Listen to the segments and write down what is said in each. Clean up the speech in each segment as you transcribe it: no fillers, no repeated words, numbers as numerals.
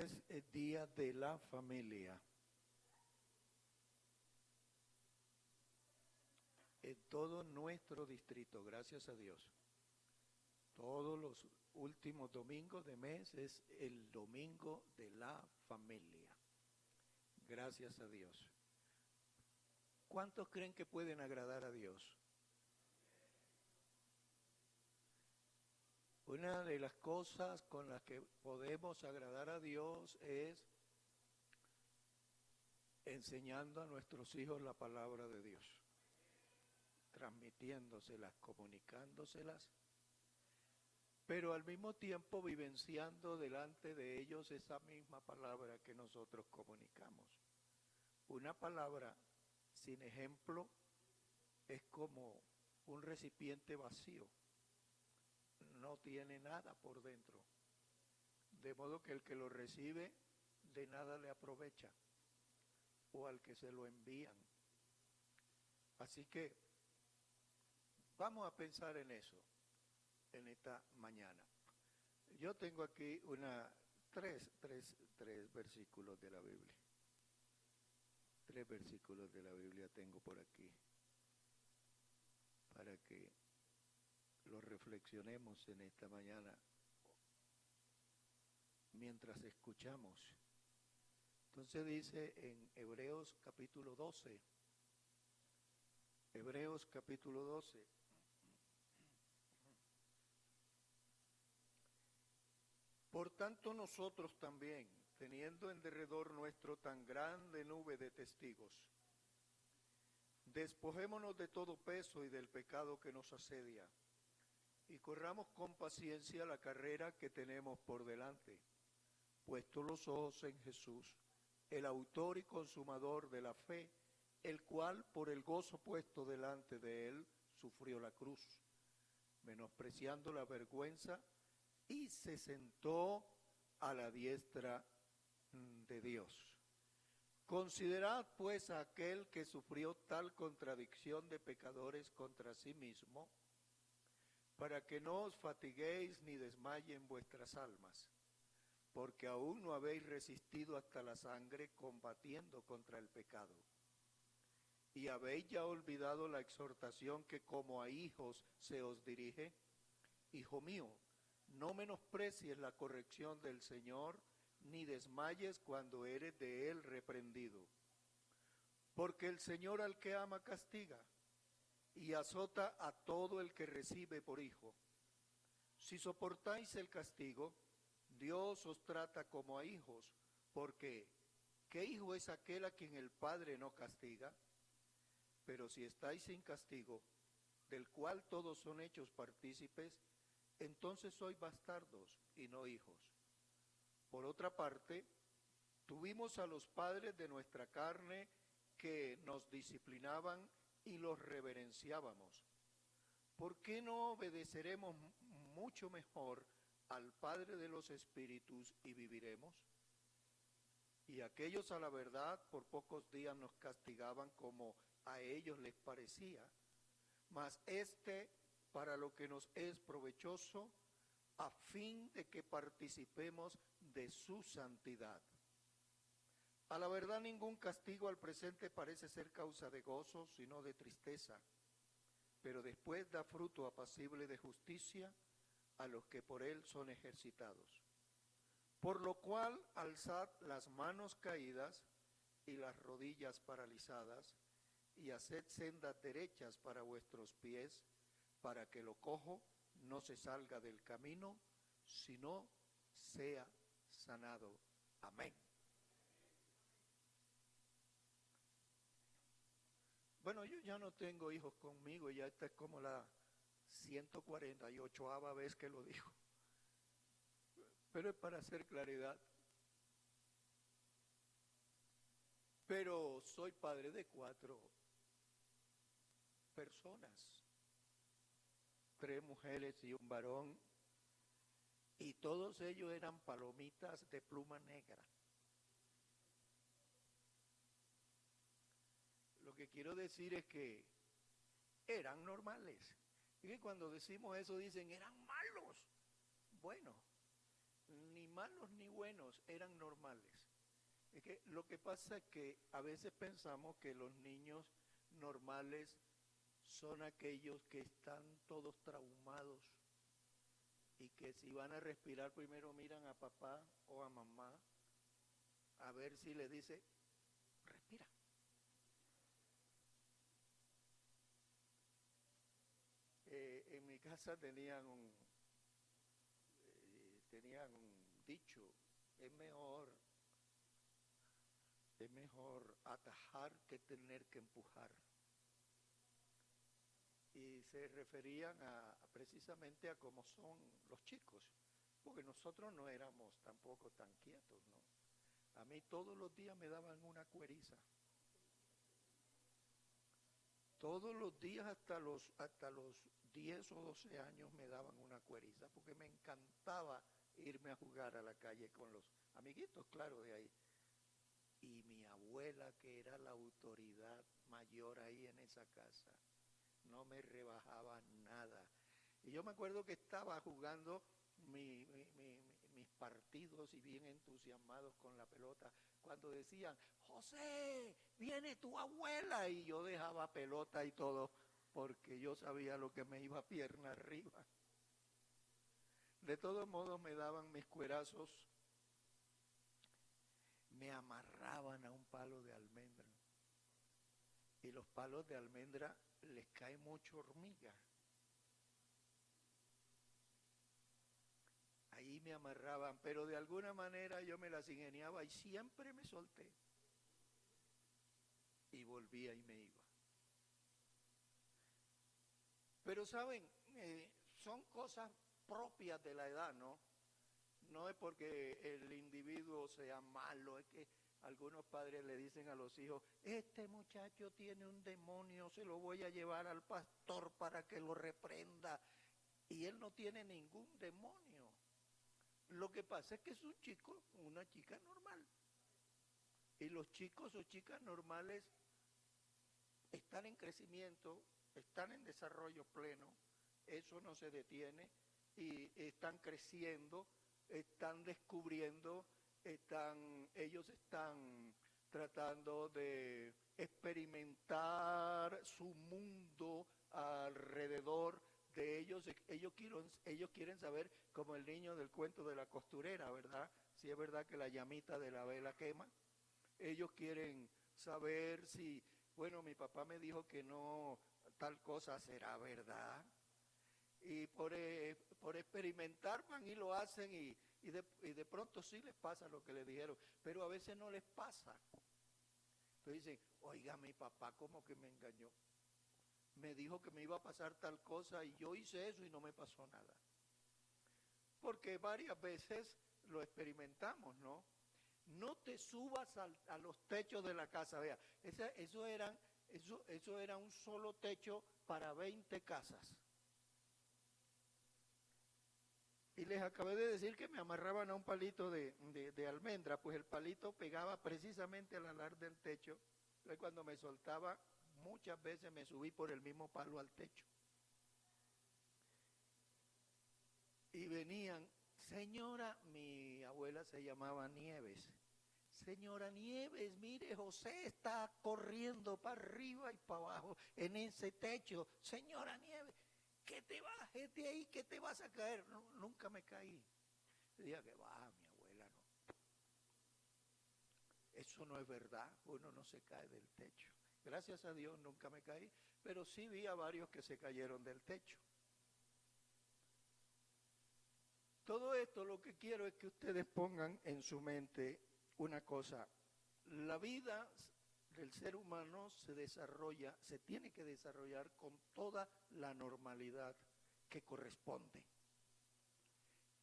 es el Día de la Familia. En todo nuestro distrito, gracias a Dios. Todos los últimos domingos de mes es el domingo de la familia. Gracias a Dios. ¿Cuántos creen que pueden agradar a Dios? Una de las cosas con las que podemos agradar a Dios es enseñando a nuestros hijos la palabra de Dios, transmitiéndoselas, comunicándoselas, pero al mismo tiempo vivenciando delante de ellos esa misma palabra que nosotros comunicamos. Una palabra sin ejemplo es como un recipiente vacío, no tiene nada por dentro, de modo que el que lo recibe de nada le aprovecha, o al que se lo envían. Así que vamos a pensar en eso en esta mañana. Yo tengo aquí tres versículos de la Biblia. 3 versículos de la Biblia tengo por aquí para que los reflexionemos en esta mañana mientras escuchamos. Entonces dice en Hebreos capítulo 12, Hebreos capítulo 12, por tanto nosotros también, teniendo en derredor nuestro tan grande nube de testigos, despojémonos de todo peso y del pecado que nos asedia, y corramos con paciencia la carrera que tenemos por delante, puestos los ojos en Jesús, el autor y consumador de la fe, el cual por el gozo puesto delante de él sufrió la cruz, menospreciando la vergüenza, y se sentó a la diestra de Dios. Considerad pues a aquel que sufrió tal contradicción de pecadores contra sí mismo, para que no os fatiguéis ni desmayen vuestras almas, porque aún no habéis resistido hasta la sangre combatiendo contra el pecado. Y habéis ya olvidado la exhortación que como a hijos se os dirige. Hijo mío, no menosprecies la corrección del Señor, ni desmayes cuando eres de Él reprendido. Porque el Señor al que ama castiga, y azota a todo el que recibe por hijo. Si soportáis el castigo, Dios os trata como a hijos, porque ¿qué hijo es aquel a quien el Padre no castiga? Pero si estáis sin castigo, del cual todos son hechos partícipes, entonces sois bastardos y no hijos. Por otra parte, tuvimos a los padres de nuestra carne que nos disciplinaban y los reverenciábamos. ¿Por qué no obedeceremos mucho mejor al Padre de los Espíritus y viviremos? Y aquellos a la verdad por pocos días nos castigaban como a ellos les parecía, mas para lo que nos es provechoso, a fin de que participemos de su santidad. A la verdad, ningún castigo al presente parece ser causa de gozo, sino de tristeza, pero después da fruto apacible de justicia a los que por él son ejercitados. Por lo cual, alzad las manos caídas y las rodillas paralizadas, y haced sendas derechas para vuestros pies, para que lo cojo no se salga del camino, sino sea sanado. Amén. Bueno, yo ya no tengo hijos conmigo, ya esta es como la 148ª vez que lo digo. Pero es para hacer claridad. Pero soy padre de 4 personas, 3 mujeres y un varón, y todos ellos eran palomitas de pluma negra. Lo que quiero decir es que eran normales. Y que cuando decimos eso dicen, eran malos. Bueno, ni malos ni buenos, eran normales. Es que lo que pasa es que a veces pensamos que los niños normales son aquellos que están todos traumados y que si van a respirar primero miran a papá o a mamá a ver si le dice, respira. En mi casa tenían un dicho, es mejor, es mejor atajar que tener que empujar. Y se referían precisamente a cómo son los chicos, porque nosotros no éramos tampoco tan quietos, ¿no? A mí todos los días me daban una cueriza. Todos los días hasta los 10 o 12 años me daban una cueriza, porque me encantaba irme a jugar a la calle con los amiguitos, claro, de ahí. Y mi abuela, que era la autoridad mayor ahí en esa casa, no me rebajaba nada. Y yo me acuerdo que estaba jugando mis partidos y bien entusiasmados con la pelota, cuando decían, José, viene tu abuela, y yo dejaba pelota y todo, porque yo sabía lo que me iba pierna arriba. De todos modos me daban mis cuerazos, me amarraban a un palo de almendra. Y los palos de almendra les cae mucho hormiga. Ahí me amarraban, pero de alguna manera yo me las ingeniaba y siempre me solté. Y volvía y me iba. Pero saben, son cosas propias de la edad, ¿no? No es porque el individuo sea malo, es que algunos padres le dicen a los hijos, este muchacho tiene un demonio, se lo voy a llevar al pastor para que lo reprenda. Y él no tiene ningún demonio. Lo que pasa es que es un chico, una chica normal. Y los chicos o chicas normales están en crecimiento, están en desarrollo pleno, eso no se detiene, y están creciendo, están descubriendo, ellos están tratando de experimentar su mundo alrededor de ellos. Ellos quieren saber, como el niño del cuento de la costurera, ¿verdad? Si es verdad que la llamita de la vela quema. Ellos quieren saber si, bueno, mi papá me dijo que no, tal cosa será verdad. Y por experimentar van y lo hacen y de pronto sí les pasa lo que les dijeron, pero a veces no les pasa. Entonces dicen, oiga, mi papá como que me engañó. Me dijo que me iba a pasar tal cosa y yo hice eso y no me pasó nada. Porque varias veces lo experimentamos, ¿no? No te subas a los techos de la casa, vea, eso era un solo techo para 20 casas. Y les acabé de decir que me amarraban a un palito de almendra, pues el palito pegaba precisamente al alar del techo. Entonces cuando me soltaba, muchas veces me subí por el mismo palo al techo. Y venían, señora, mi abuela se llamaba Nieves. Señora Nieves, mire, José está corriendo para arriba y para abajo en ese techo. Señora Nieves, que te bajes de ahí, que te vas a caer. No, nunca me caí. Decía que va, mi abuela, no. Eso no es verdad, uno no se cae del techo. Gracias a Dios nunca me caí, pero sí vi a varios que se cayeron del techo. Todo esto lo que quiero es que ustedes pongan en su mente una cosa. La vida del ser humano se desarrolla, se tiene que desarrollar con toda la normalidad que corresponde.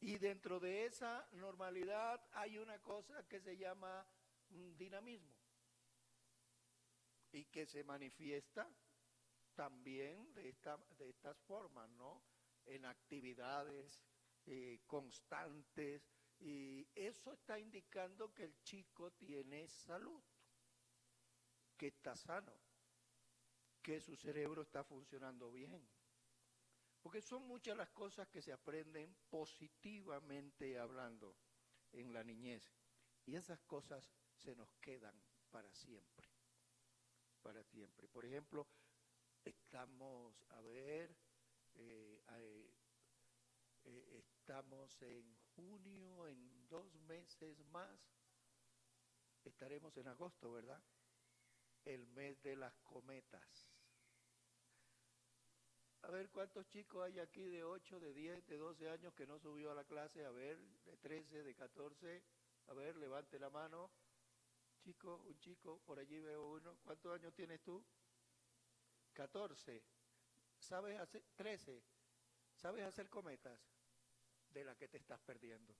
Y dentro de esa normalidad hay una cosa que se llama dinamismo y que se manifiesta también de estas formas, ¿no? En actividades constantes, y eso está indicando que el chico tiene salud, que está sano, que su cerebro está funcionando bien. Porque son muchas las cosas que se aprenden positivamente hablando en la niñez. Y esas cosas se nos quedan para siempre. Para siempre. Por ejemplo, estamos, estamos en junio, en 2 meses más. Estaremos en agosto, ¿verdad? El mes de las cometas. A ver, ¿cuántos chicos hay aquí de 8, de 10, de 12 años que no subió a la clase? A ver, de 13, de 14. A ver, levante la mano. Chico, un chico, por allí veo uno. ¿Cuántos años tienes tú? 14. ¿Sabes hacer? 13. ¿Sabes hacer cometas? De la que te estás perdiendo.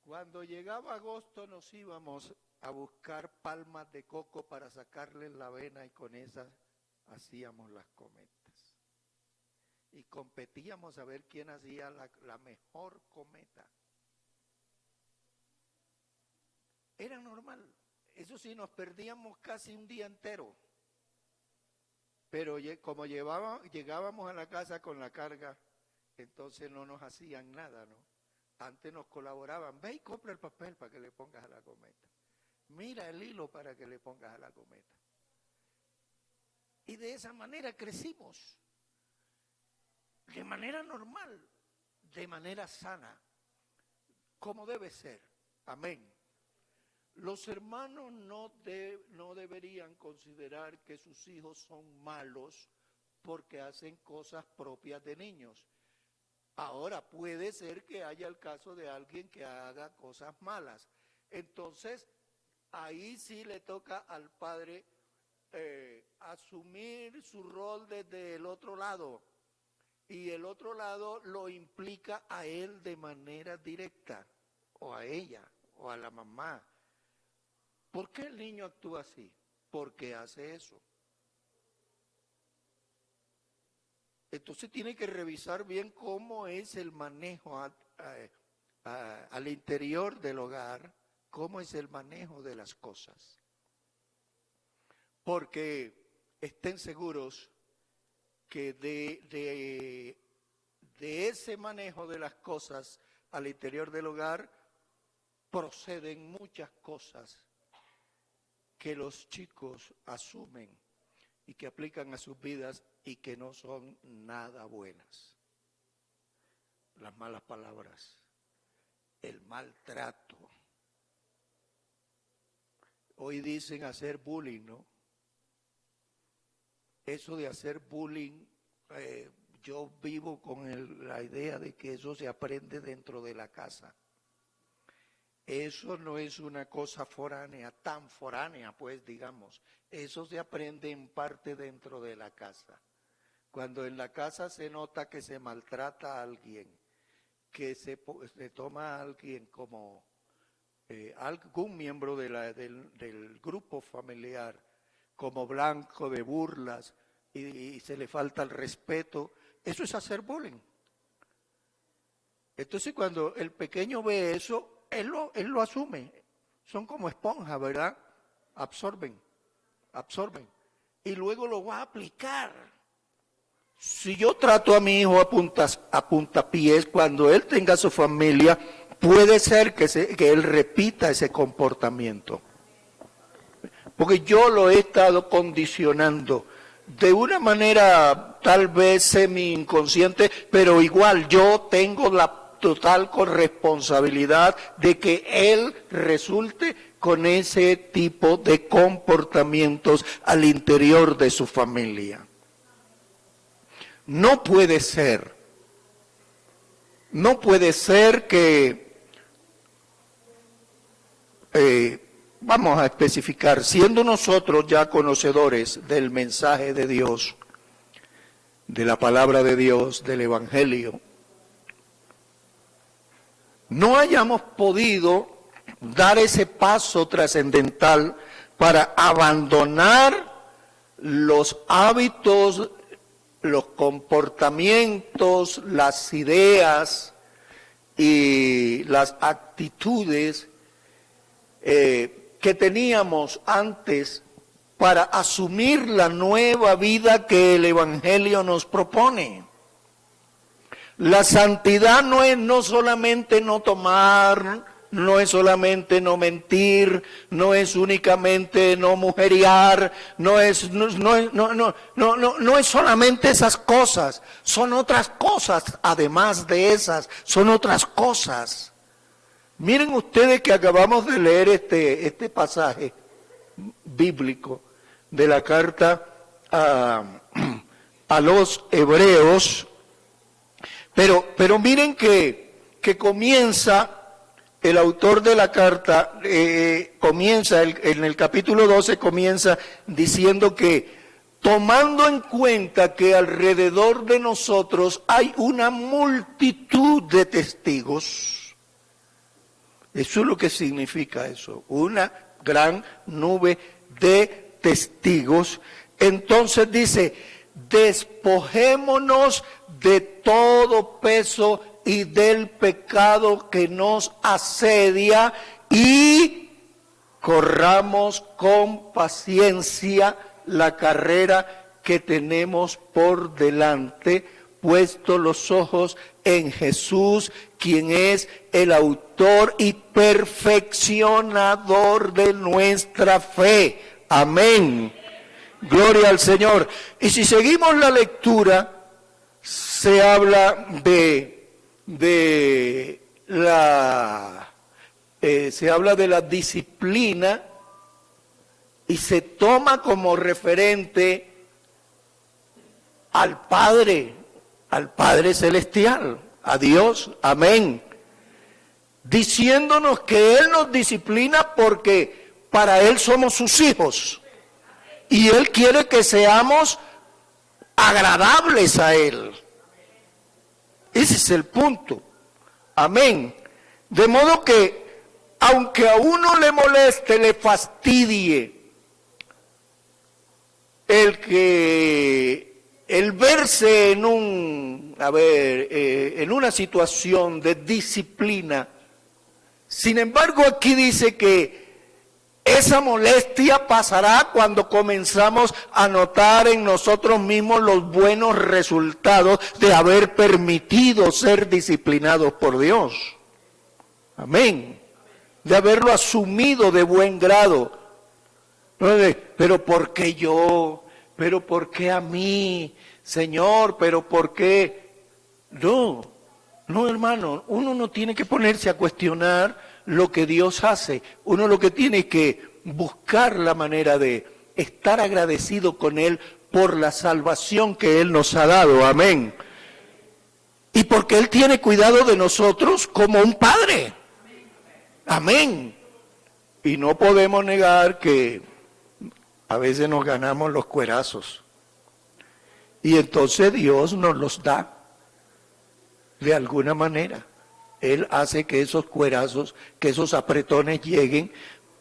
Cuando llegaba agosto nos íbamos a buscar palmas de coco para sacarles la avena y con esas hacíamos las cometas. Y competíamos a ver quién hacía la mejor cometa. Era normal. Eso sí, nos perdíamos casi un día entero. Pero como llegábamos a la casa con la carga, entonces no nos hacían nada, ¿no? Antes nos colaboraban. Ve y compra el papel para que le pongas a la cometa. Mira el hilo para que le pongas a la cometa. Y de esa manera crecimos. De manera normal, de manera sana, como debe ser. Amén. Los hermanos no deberían considerar que sus hijos son malos porque hacen cosas propias de niños. Ahora puede ser que haya el caso de alguien que haga cosas malas. Entonces, ahí sí le toca al padre asumir su rol desde el otro lado. Y el otro lado lo implica a él de manera directa, o a ella, o a la mamá. ¿Por qué el niño actúa así? Porque hace eso. Entonces tiene que revisar bien cómo es el manejo al interior del hogar, cómo es el manejo de las cosas. Porque estén seguros que de ese manejo de las cosas al interior del hogar proceden muchas cosas que los chicos asumen y que aplican a sus vidas y que no son nada buenas. Las malas palabras, el maltrato. Hoy dicen hacer bullying, ¿no? Eso de hacer bullying, yo vivo con la idea de que eso se aprende dentro de la casa. Eso no es una cosa foránea, tan foránea, pues, digamos. Eso se aprende en parte dentro de la casa. Cuando en la casa se nota que se maltrata a alguien, que se toma a alguien como algún miembro del grupo familiar, como blanco de burlas y se le falta el respeto, eso es hacer bullying. Entonces cuando el pequeño ve eso, él lo asume. Son como esponjas, ¿verdad? Absorben. Y luego lo va a aplicar. Si yo trato a mi hijo a puntapiés, cuando él tenga su familia, puede ser que él repita ese comportamiento. Porque yo lo he estado condicionando de una manera tal vez semi-inconsciente, pero igual yo tengo la total corresponsabilidad de que él resulte con ese tipo de comportamientos al interior de su familia. No puede ser que, vamos a especificar, siendo nosotros ya conocedores del mensaje de Dios, de la palabra de Dios, del Evangelio, no hayamos podido dar ese paso trascendental para abandonar los hábitos, los comportamientos, las ideas y las actitudes que que teníamos antes para asumir la nueva vida que el Evangelio nos propone. La santidad no es no solamente no tomar, no es solamente no mentir, no es únicamente no mujeriar, no es solamente esas cosas, son otras cosas, además de esas, son otras cosas. Miren ustedes que acabamos de leer este pasaje bíblico de la carta a los hebreos, pero miren que comienza, el autor de la carta comienza, en el capítulo 12 comienza diciendo que tomando en cuenta que alrededor de nosotros hay una multitud de testigos. Eso es lo que significa eso, una gran nube de testigos. Entonces dice, despojémonos de todo peso y del pecado que nos asedia y corramos con paciencia la carrera que tenemos por delante, puesto los ojos en Jesús, quien es el autor y perfeccionador de nuestra fe. Amén. Gloria al Señor. Y si seguimos la lectura, se habla se habla de la disciplina y se toma como referente al Padre Celestial, a Dios, amén, diciéndonos que Él nos disciplina porque para Él somos sus hijos y Él quiere que seamos agradables a Él. Ese es el punto, amén. De modo que, aunque a uno le moleste, le fastidie el verse en una situación de disciplina, sin embargo aquí dice que esa molestia pasará cuando comenzamos a notar en nosotros mismos los buenos resultados de haber permitido ser disciplinados por Dios. Amén. De haberlo asumido de buen grado. Pero ¿por qué yo? ¿Pero por qué a mí? Señor, ¿pero por qué? No, hermano, uno no tiene que ponerse a cuestionar lo que Dios hace. Uno lo que tiene es que buscar la manera de estar agradecido con Él por la salvación que Él nos ha dado. Amén. Y porque Él tiene cuidado de nosotros como un padre. Amén. Y no podemos negar que a veces nos ganamos los cuerazos. Y entonces Dios nos los da de alguna manera. Él hace que esos cuerazos, que esos apretones lleguen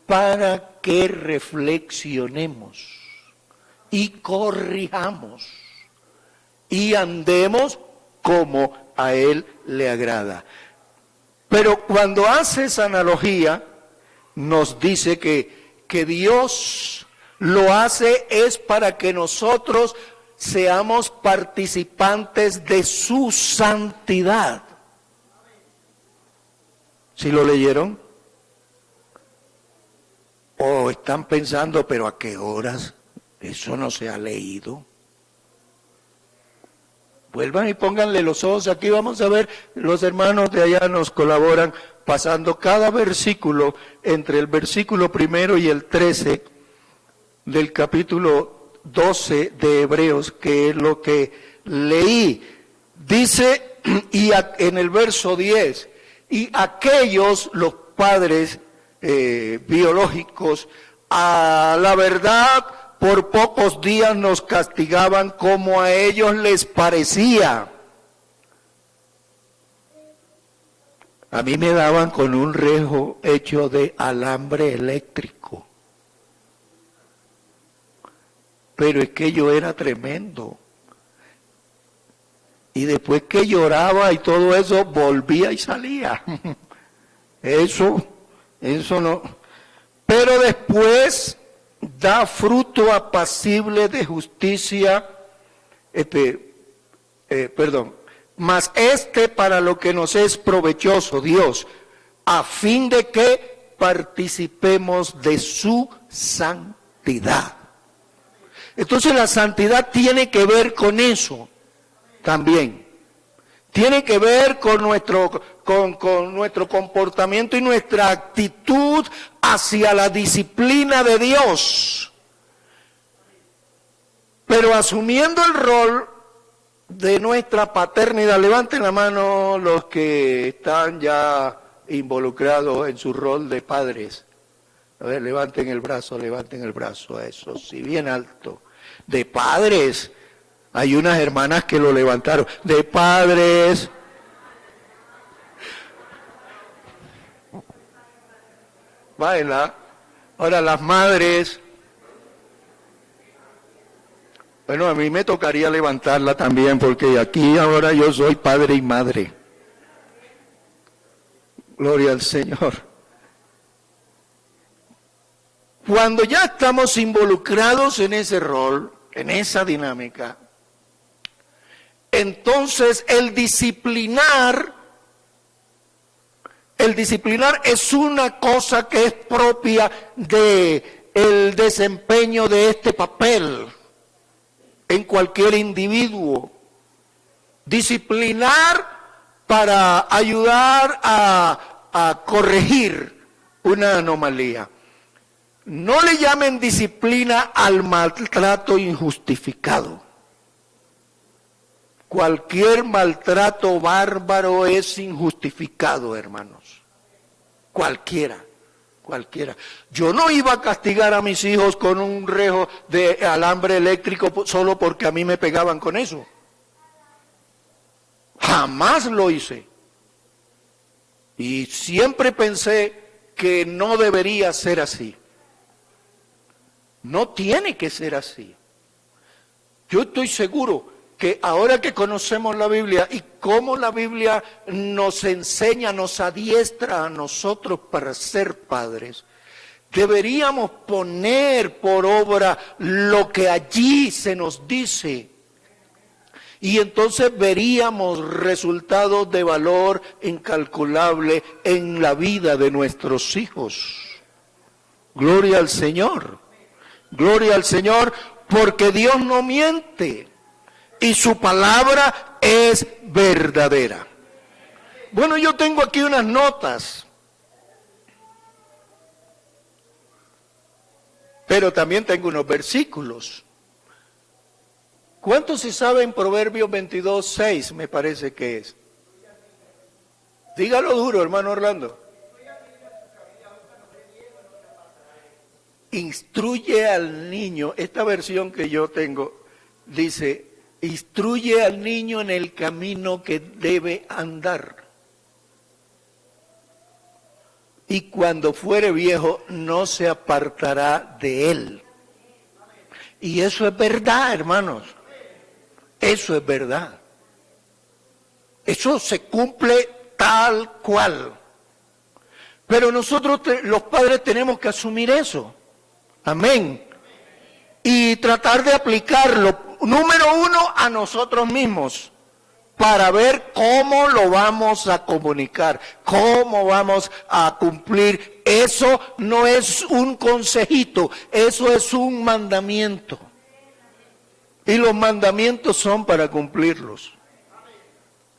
para que reflexionemos y corrijamos y andemos como a Él le agrada. Pero cuando hace esa analogía, nos dice que Dios lo hace es para que nosotros seamos participantes de su santidad. ¿Sí lo leyeron? ¿O están pensando, pero a qué horas? Eso no se ha leído. Vuelvan y pónganle los ojos aquí, vamos a ver, los hermanos de allá nos colaboran pasando cada versículo entre el versículo 1 y el 13 del capítulo 12 de Hebreos, que es lo que leí. Dice en el verso 10, y aquellos, los padres biológicos, a la verdad, por pocos días nos castigaban como a ellos les parecía. A mí me daban con un rejo hecho de alambre eléctrico. Pero es que yo era tremendo. Y después que lloraba y todo eso, volvía y salía. Eso no. pero después da fruto apacible de justicia, mas para lo que nos es provechoso, Dios, a fin de que participemos de su santidad. Entonces la santidad tiene que ver con eso también. Tiene que ver con nuestro comportamiento y nuestra actitud hacia la disciplina de Dios. Pero asumiendo el rol de nuestra paternidad, levanten la mano los que están ya involucrados en su rol de padres. A ver, levanten el brazo, eso sí, bien alto. De padres, hay unas hermanas que lo levantaron, de padres. Baila. Ahora las madres. Bueno, a mí me tocaría levantarla también, porque aquí ahora yo soy padre y madre. Gloria al Señor. Cuando ya estamos involucrados en ese rol, en esa dinámica, entonces el disciplinar es una cosa que es propia del desempeño de este papel en cualquier individuo. Disciplinar para ayudar a corregir una anomalía. No le llamen disciplina al maltrato injustificado. Cualquier maltrato bárbaro es injustificado, hermanos. Cualquiera. Yo no iba a castigar a mis hijos con un rejo de alambre eléctrico solo porque a mí me pegaban con eso. Jamás lo hice. Y siempre pensé que no debería ser así. No tiene que ser así. Yo estoy seguro que ahora que conocemos la Biblia y cómo la Biblia nos enseña, nos adiestra a nosotros para ser padres, deberíamos poner por obra lo que allí se nos dice. Y entonces veríamos resultados de valor incalculable en la vida de nuestros hijos. Gloria al Señor. Gloria al Señor, porque Dios no miente y su palabra es verdadera. Bueno, yo tengo aquí unas notas, pero también tengo unos versículos. ¿Cuántos se saben Proverbios 22:6? Me parece que es. Dígalo duro, hermano Orlando. Instruye al niño, esta versión que yo tengo dice, instruye al niño en el camino que debe andar. Y cuando fuere viejo no se apartará de él. Y eso es verdad, hermanos. Eso es verdad. Eso se cumple tal cual. Pero nosotros, los padres, tenemos que asumir eso. Amén. Y tratar de aplicarlo, número uno, a nosotros mismos, para ver cómo lo vamos a comunicar, cómo vamos a cumplir. Eso no es un consejito, eso es un mandamiento. Y los mandamientos son para cumplirlos.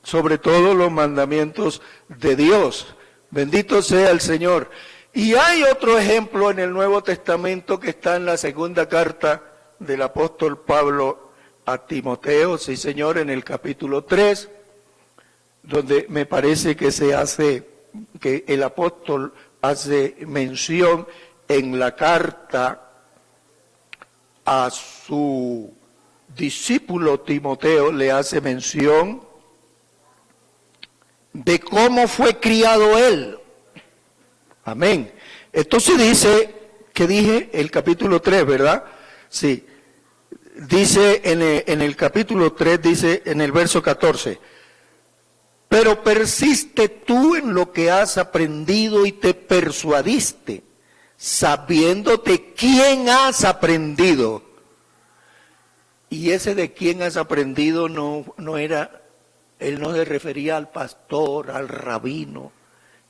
Sobre todo los mandamientos de Dios. Bendito sea el Señor. Y hay otro ejemplo en el Nuevo Testamento que está en la segunda carta del apóstol Pablo a Timoteo, sí señor, en el capítulo 3, donde me parece que que el apóstol hace mención en la carta a su discípulo Timoteo, le hace mención de cómo fue criado él. Amén. Entonces dice, que dije el capítulo 3, ¿verdad? Sí. Dice en el capítulo 3, dice en el verso 14, pero persiste tú en lo que has aprendido y te persuadiste, sabiendo de quién has aprendido. Y ese de quién has aprendido no era, él no se refería al pastor, al rabino,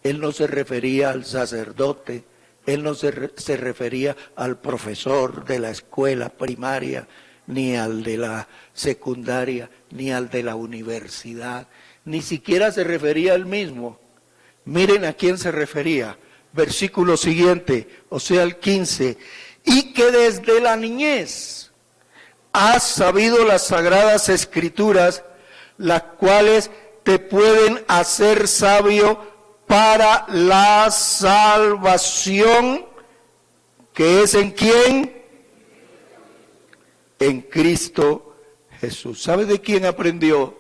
él no se refería al sacerdote, él no se refería al profesor de la escuela primaria, ni al de la secundaria, ni al de la universidad, ni siquiera se refería a él mismo. Miren a quién se refería. Versículo siguiente, o sea el 15, y que desde la niñez has sabido las sagradas escrituras, las cuales te pueden hacer sabio para la salvación, que es ¿en quién? En Cristo Jesús. ¿Sabe de quién aprendió?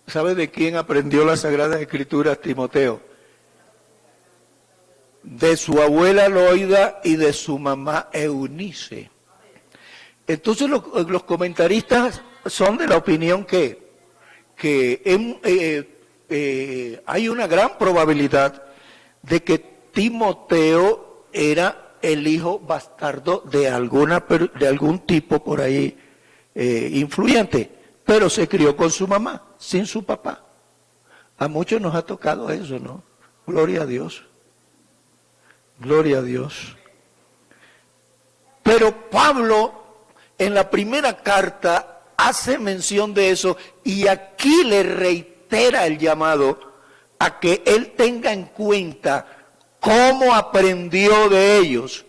¿Sabe de quién aprendió las sagradas escrituras Timoteo? De su abuela Loida y de su mamá Eunice. Entonces los comentaristas son de la opinión que hay una gran probabilidad de que Timoteo era el hijo bastardo de algún tipo por ahí influyente, pero se crió con su mamá, sin su papá. A muchos nos ha tocado eso, ¿no? Gloria a Dios. Gloria a Dios. Pero Pablo en la primera carta hace mención de eso y aquí le reitera el llamado a que él tenga en cuenta cómo aprendió de ellos.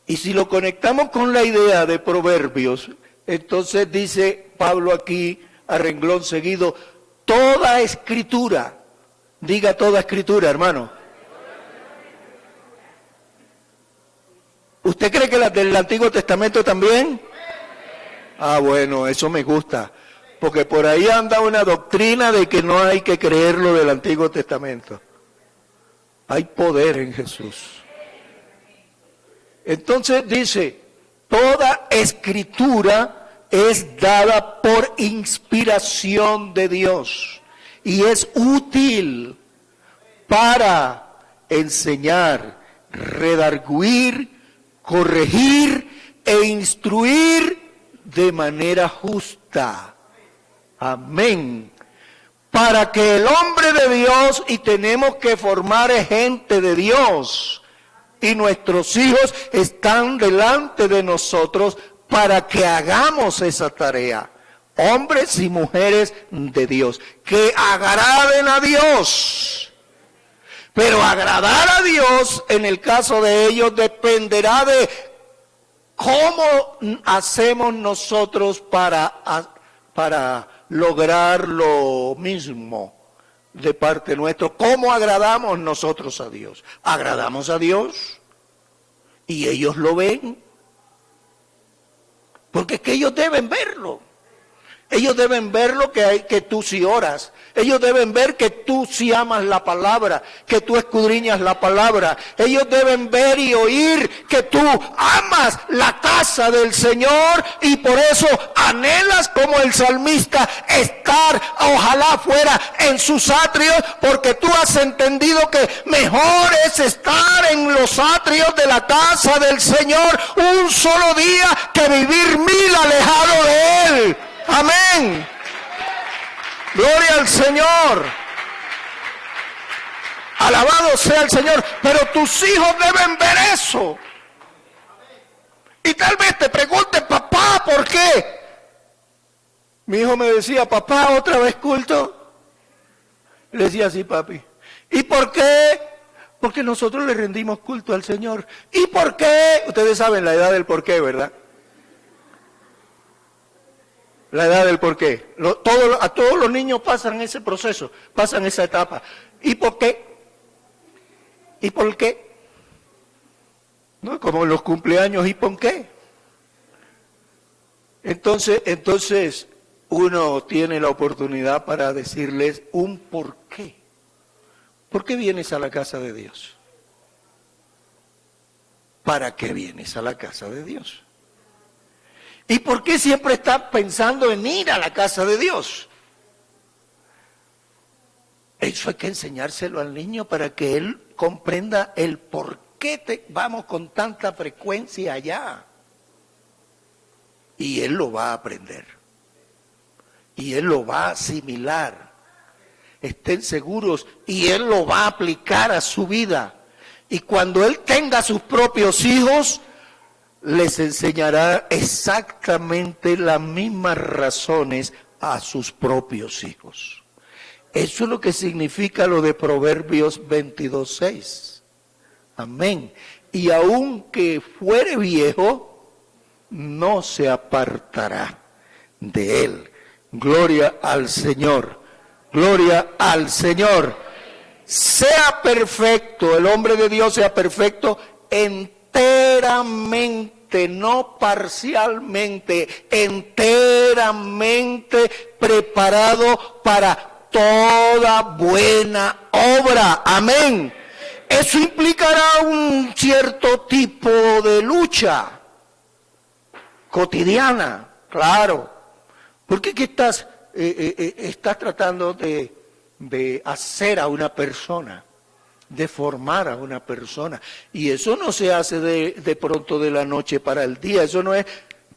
Y si lo conectamos con la idea de Proverbios, entonces dice Pablo aquí a renglón seguido, toda escritura, diga toda escritura, hermano. ¿Usted cree que las del Antiguo Testamento también? Ah, bueno, eso me gusta, porque por ahí anda una doctrina de que no hay que creer lo del Antiguo Testamento. Hay poder en Jesús. Entonces dice, toda escritura es dada por inspiración de Dios y es útil para enseñar, redarguir, corregir e instruir de manera justa. Amén. Para que el hombre de Dios, y tenemos que formar gente de Dios, y nuestros hijos están delante de nosotros para que hagamos esa tarea. Hombres y mujeres de Dios, que agraden a Dios. Pero agradar a Dios, en el caso de ellos, dependerá de cómo hacemos nosotros para lograr lo mismo de parte nuestra. ¿Cómo agradamos nosotros a Dios? ¿Agradamos a Dios? Y ellos lo ven. Porque es que ellos deben verlo. Ellos deben ver lo que tú sí oras. Ellos deben ver que tú sí amas la palabra, que tú escudriñas la palabra. Ellos deben ver y oír que tú amas la casa del Señor y por eso anhelas como el salmista estar, ojalá fuera en sus atrios, porque tú has entendido que mejor es estar en los atrios de la casa del Señor un solo día que vivir 1000 alejado de Él. Amén. Gloria al Señor. Alabado sea el Señor. Pero tus hijos deben ver eso. Y tal vez te pregunten, papá, ¿por qué? Mi hijo me decía, papá, ¿otra vez culto? Le decía, sí, papi. ¿Y por qué? Porque nosotros le rendimos culto al Señor. ¿Y por qué? Ustedes saben la edad del por qué, ¿verdad? La edad del por qué. A todos los niños pasan ese proceso, pasan esa etapa. ¿Y por qué? ¿Y por qué? ¿No? Como en los cumpleaños, ¿y por qué? Entonces uno tiene la oportunidad para decirles un por qué. ¿Por qué vienes a la casa de Dios? ¿Para qué vienes a la casa de Dios? ¿Y por qué siempre estás pensando en ir a la casa de Dios? Eso hay que enseñárselo al niño para que él comprenda el por qué vamos con tanta frecuencia allá? Y él lo va a aprender. Y él lo va a asimilar. Estén seguros. Y él lo va a aplicar a su vida. Y cuando él tenga sus propios hijos, les enseñará exactamente las mismas razones a sus propios hijos. Eso es lo que significa lo de Proverbios 22:6. Amén. Y aunque fuere viejo, no se apartará de él. Gloria al Señor. Gloria al Señor. Sea perfecto, el hombre de Dios sea perfecto enteramente, no parcialmente, enteramente preparado para toda buena obra. Amén. Eso implicará un cierto tipo de lucha cotidiana, claro. ¿Por qué estás tratando de hacer a una persona, de formar a una persona? Y eso no se hace de pronto de la noche para el día. Eso no es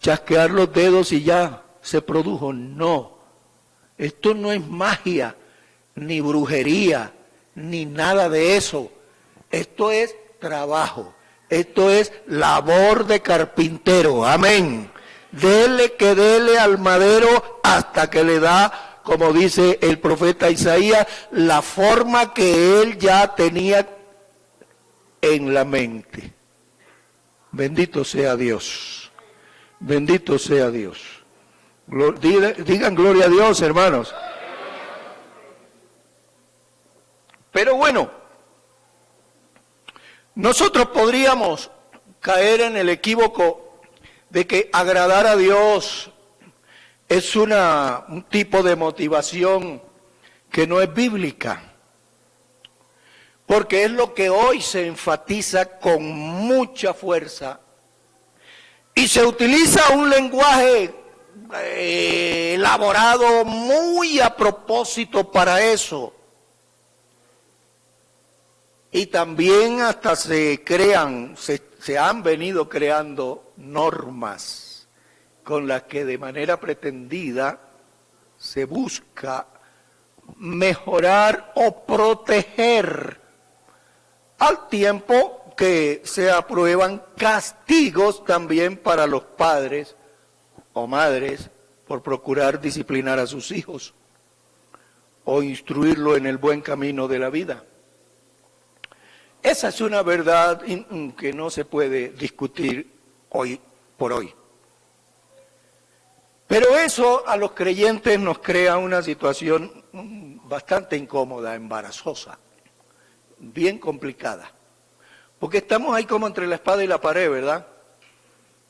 chasquear los dedos y ya se produjo. No. Esto no es magia, ni brujería, ni nada de eso. Esto es trabajo. Esto es labor de carpintero. Amén. Dele que dele al madero hasta que le da, como dice el profeta Isaías, la forma que él ya tenía en la mente. Bendito sea Dios. Bendito sea Dios. Digan gloria a Dios, hermanos. Pero bueno, nosotros podríamos caer en el equívoco de que agradar a Dios es un tipo de motivación que no es bíblica, porque es lo que hoy se enfatiza con mucha fuerza y se utiliza un lenguaje elaborado muy a propósito para eso. Y también hasta se han venido creando normas con las que de manera pretendida se busca mejorar o proteger, al tiempo que se aprueban castigos también para los padres o madres por procurar disciplinar a sus hijos o instruirlo en el buen camino de la vida. Esa es una verdad que no se puede discutir hoy por hoy. Pero eso a los creyentes nos crea una situación bastante incómoda, embarazosa, bien complicada. Porque estamos ahí como entre la espada y la pared, ¿verdad?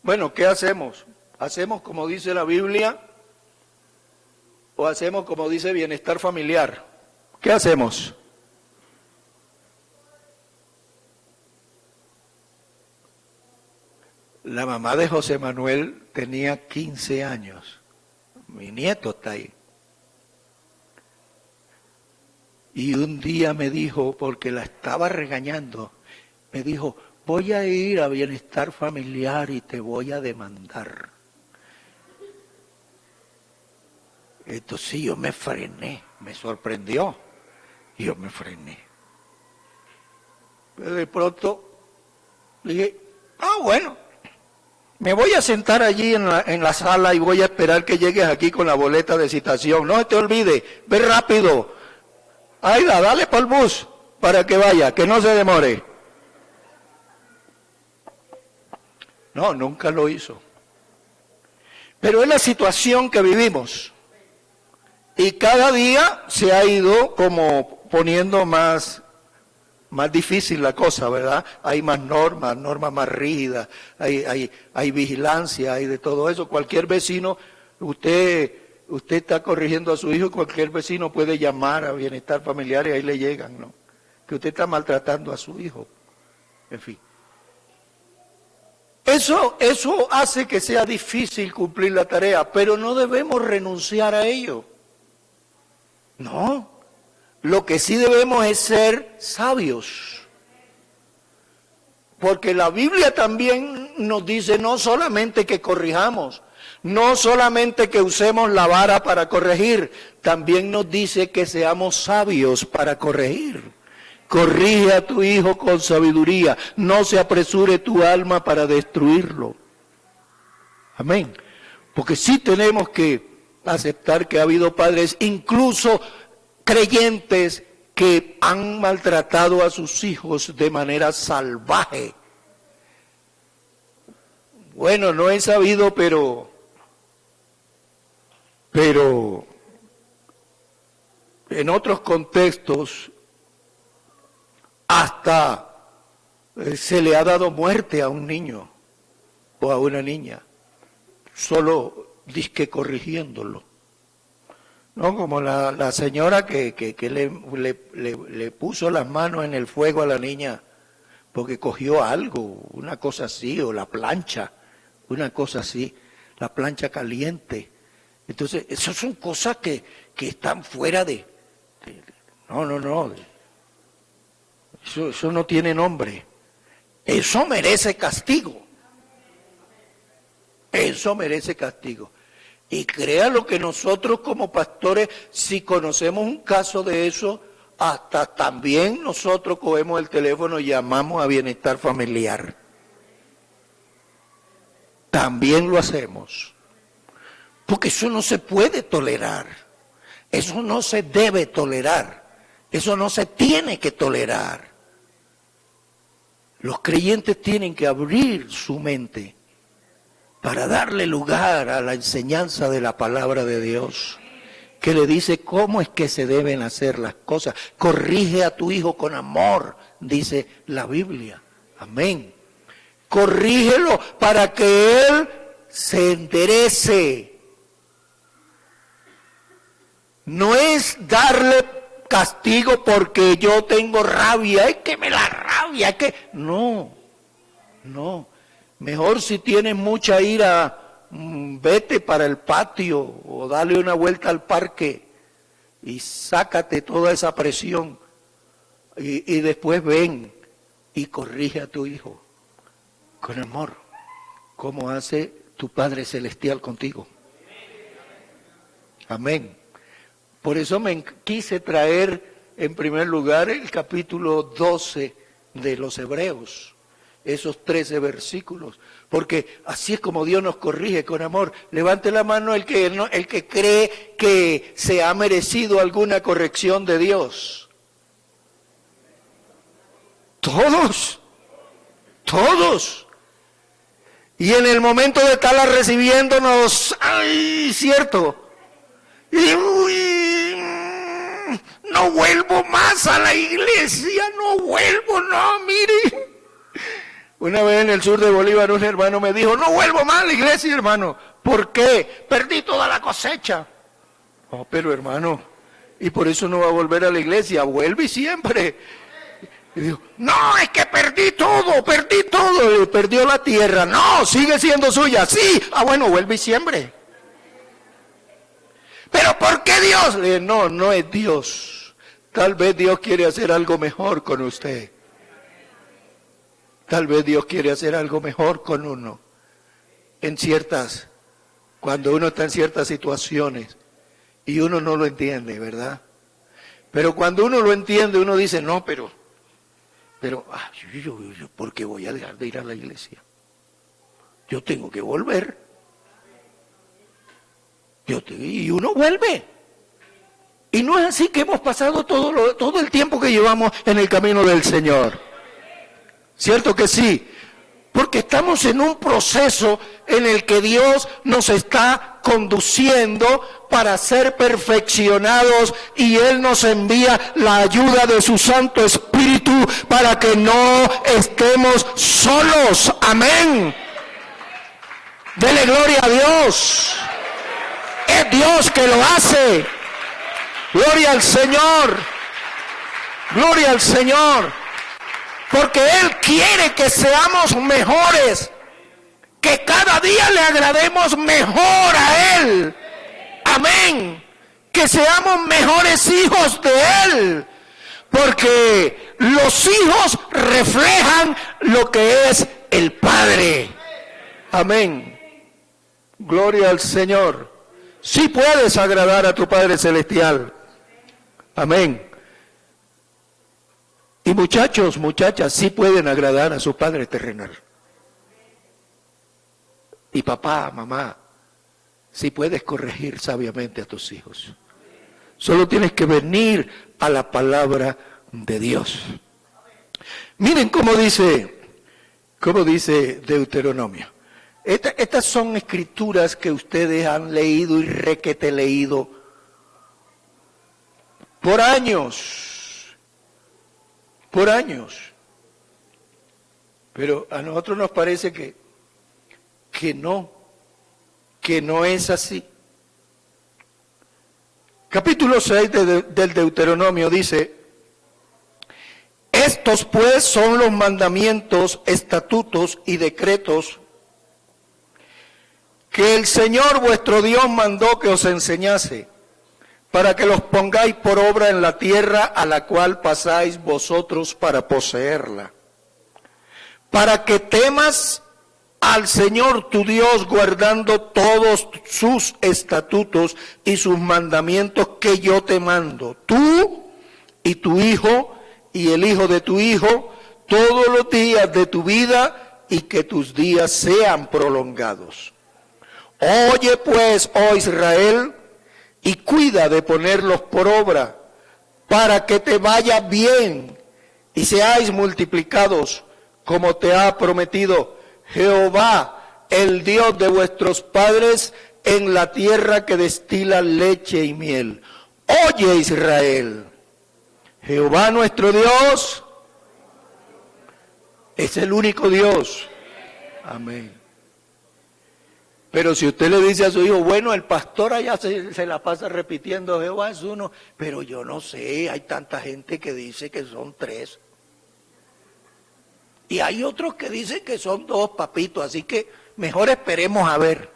Bueno, ¿qué hacemos? ¿Hacemos como dice la Biblia o hacemos como dice bienestar familiar? ¿Qué hacemos? La mamá de José Manuel tenía 15 años. Mi nieto está ahí. Y un día me dijo, porque la estaba regañando, me dijo, voy a ir a bienestar familiar y te voy a demandar. Entonces sí, yo me frené, me sorprendió. Y yo me frené. Pero de pronto dije, bueno. Me voy a sentar allí en la sala y voy a esperar que llegues aquí con la boleta de citación. No te olvides, ve rápido. Aida, dale para el bus para que vaya, que no se demore. No, nunca lo hizo. Pero es la situación que vivimos. Y cada día se ha ido como poniendo más difícil la cosa, ¿verdad? Hay más normas más rígidas, hay vigilancia, hay de todo eso. Cualquier vecino, usted está corrigiendo a su hijo, cualquier vecino puede llamar a bienestar familiar y ahí le llegan, ¿no? Que usted está maltratando a su hijo. En fin. Eso hace que sea difícil cumplir la tarea, pero no debemos renunciar a ello. No. Lo que sí debemos es ser sabios. Porque la Biblia también nos dice no solamente que corrijamos, no solamente que usemos la vara para corregir, también nos dice que seamos sabios para corregir. Corrige a tu hijo con sabiduría, no se apresure tu alma para destruirlo. Amén. Porque sí tenemos que aceptar que ha habido padres, incluso creyentes, que han maltratado a sus hijos de manera salvaje. Bueno, no he sabido, pero en otros contextos hasta se le ha dado muerte a un niño o a una niña, solo disque corrigiéndolo. No, como la señora que le puso las manos en el fuego a la niña porque cogió algo, una cosa así, o la plancha, una cosa así, la plancha caliente. Entonces, esas son cosas que están fuera de no. Eso no tiene nombre. Eso merece castigo. Eso merece castigo. Y créalo que nosotros como pastores, si conocemos un caso de eso, hasta también nosotros cogemos el teléfono y llamamos a bienestar familiar. También lo hacemos. Porque eso no se puede tolerar. Eso no se debe tolerar. Eso no se tiene que tolerar. Los creyentes tienen que abrir su mente para darle lugar a la enseñanza de la palabra de Dios, que le dice cómo es que se deben hacer las cosas. Corrige a tu hijo con amor, dice la Biblia. Amén. Corrígelo para que él se enderece. No es darle castigo porque yo tengo rabia, es que me la rabia, es que... No. Mejor si tienes mucha ira, vete para el patio o dale una vuelta al parque y sácate toda esa presión y después ven y corrige a tu hijo con amor, como hace tu Padre Celestial contigo. Amén. Por eso me quise traer en primer lugar el capítulo 12 de los Hebreos. Esos 13 versículos, porque así es como Dios nos corrige con amor. Levante la mano el que cree que se ha merecido alguna corrección de Dios. Todos. Y en el momento de estarla recibiéndonos, ¡ay, cierto! Y, no vuelvo más a la iglesia, no, mire. Una vez en el sur de Bolívar un hermano me dijo, no vuelvo más a la iglesia, hermano. ¿Por qué? Perdí toda la cosecha. Oh, pero hermano, y por eso no va a volver a la iglesia, vuelve siempre. Y digo, no, es que perdí todo, perdió la tierra. No, sigue siendo suya, sí. Ah, bueno, vuelve siempre. ¿Pero por qué Dios? Le dije, no es Dios. Tal vez Dios quiere hacer algo mejor con usted. Tal vez Dios quiere hacer algo mejor con uno cuando uno está en ciertas situaciones y uno no lo entiende, ¿verdad? Pero cuando uno lo entiende, uno dice, no, pero yo ¿por qué voy a dejar de ir a la iglesia? Yo tengo que volver. Y uno vuelve. Y no es así que hemos pasado todo el tiempo que llevamos en el camino del Señor. ¿Cierto que sí? Porque estamos en un proceso en el que Dios nos está conduciendo para ser perfeccionados y Él nos envía la ayuda de su Santo Espíritu para que no estemos solos. Amén. Dele gloria a Dios. Es Dios que lo hace. Gloria al Señor. Gloria al Señor. Porque Él quiere que seamos mejores, que cada día le agrademos mejor a Él. Amén. Que seamos mejores hijos de Él. Porque los hijos reflejan lo que es el Padre. Amén. Gloria al Señor. Sí puedes agradar a tu Padre Celestial. Amén. Y muchachos, muchachas, sí pueden agradar a su Padre terrenal. Y papá, mamá, sí puedes corregir sabiamente a tus hijos. Solo tienes que venir a la palabra de Dios. Miren cómo dice Deuteronomio. Estas son escrituras que ustedes han leído y requete leído por años. Por años. Pero a nosotros nos parece que no es así. Capítulo 6 del Deuteronomio dice: estos pues son los mandamientos, estatutos y decretos que el Señor vuestro Dios mandó que os enseñase, para que los pongáis por obra en la tierra a la cual pasáis vosotros para poseerla, para que temas al Señor tu Dios, guardando todos sus estatutos y sus mandamientos que yo te mando, tú y tu hijo y el hijo de tu hijo, todos los días de tu vida, y que tus días sean prolongados. Oye pues, oh Israel, y cuida de ponerlos por obra, para que te vaya bien y seáis multiplicados, como te ha prometido Jehová, el Dios de vuestros padres, en la tierra que destila leche y miel. Oye Israel, Jehová nuestro Dios es el único Dios. Amén. Pero si usted le dice a su hijo, bueno, el pastor allá se la pasa repitiendo, Jehová es uno, pero yo no sé, hay tanta gente que dice que son tres. Y hay otros que dicen que son dos, papitos, así que mejor esperemos a ver.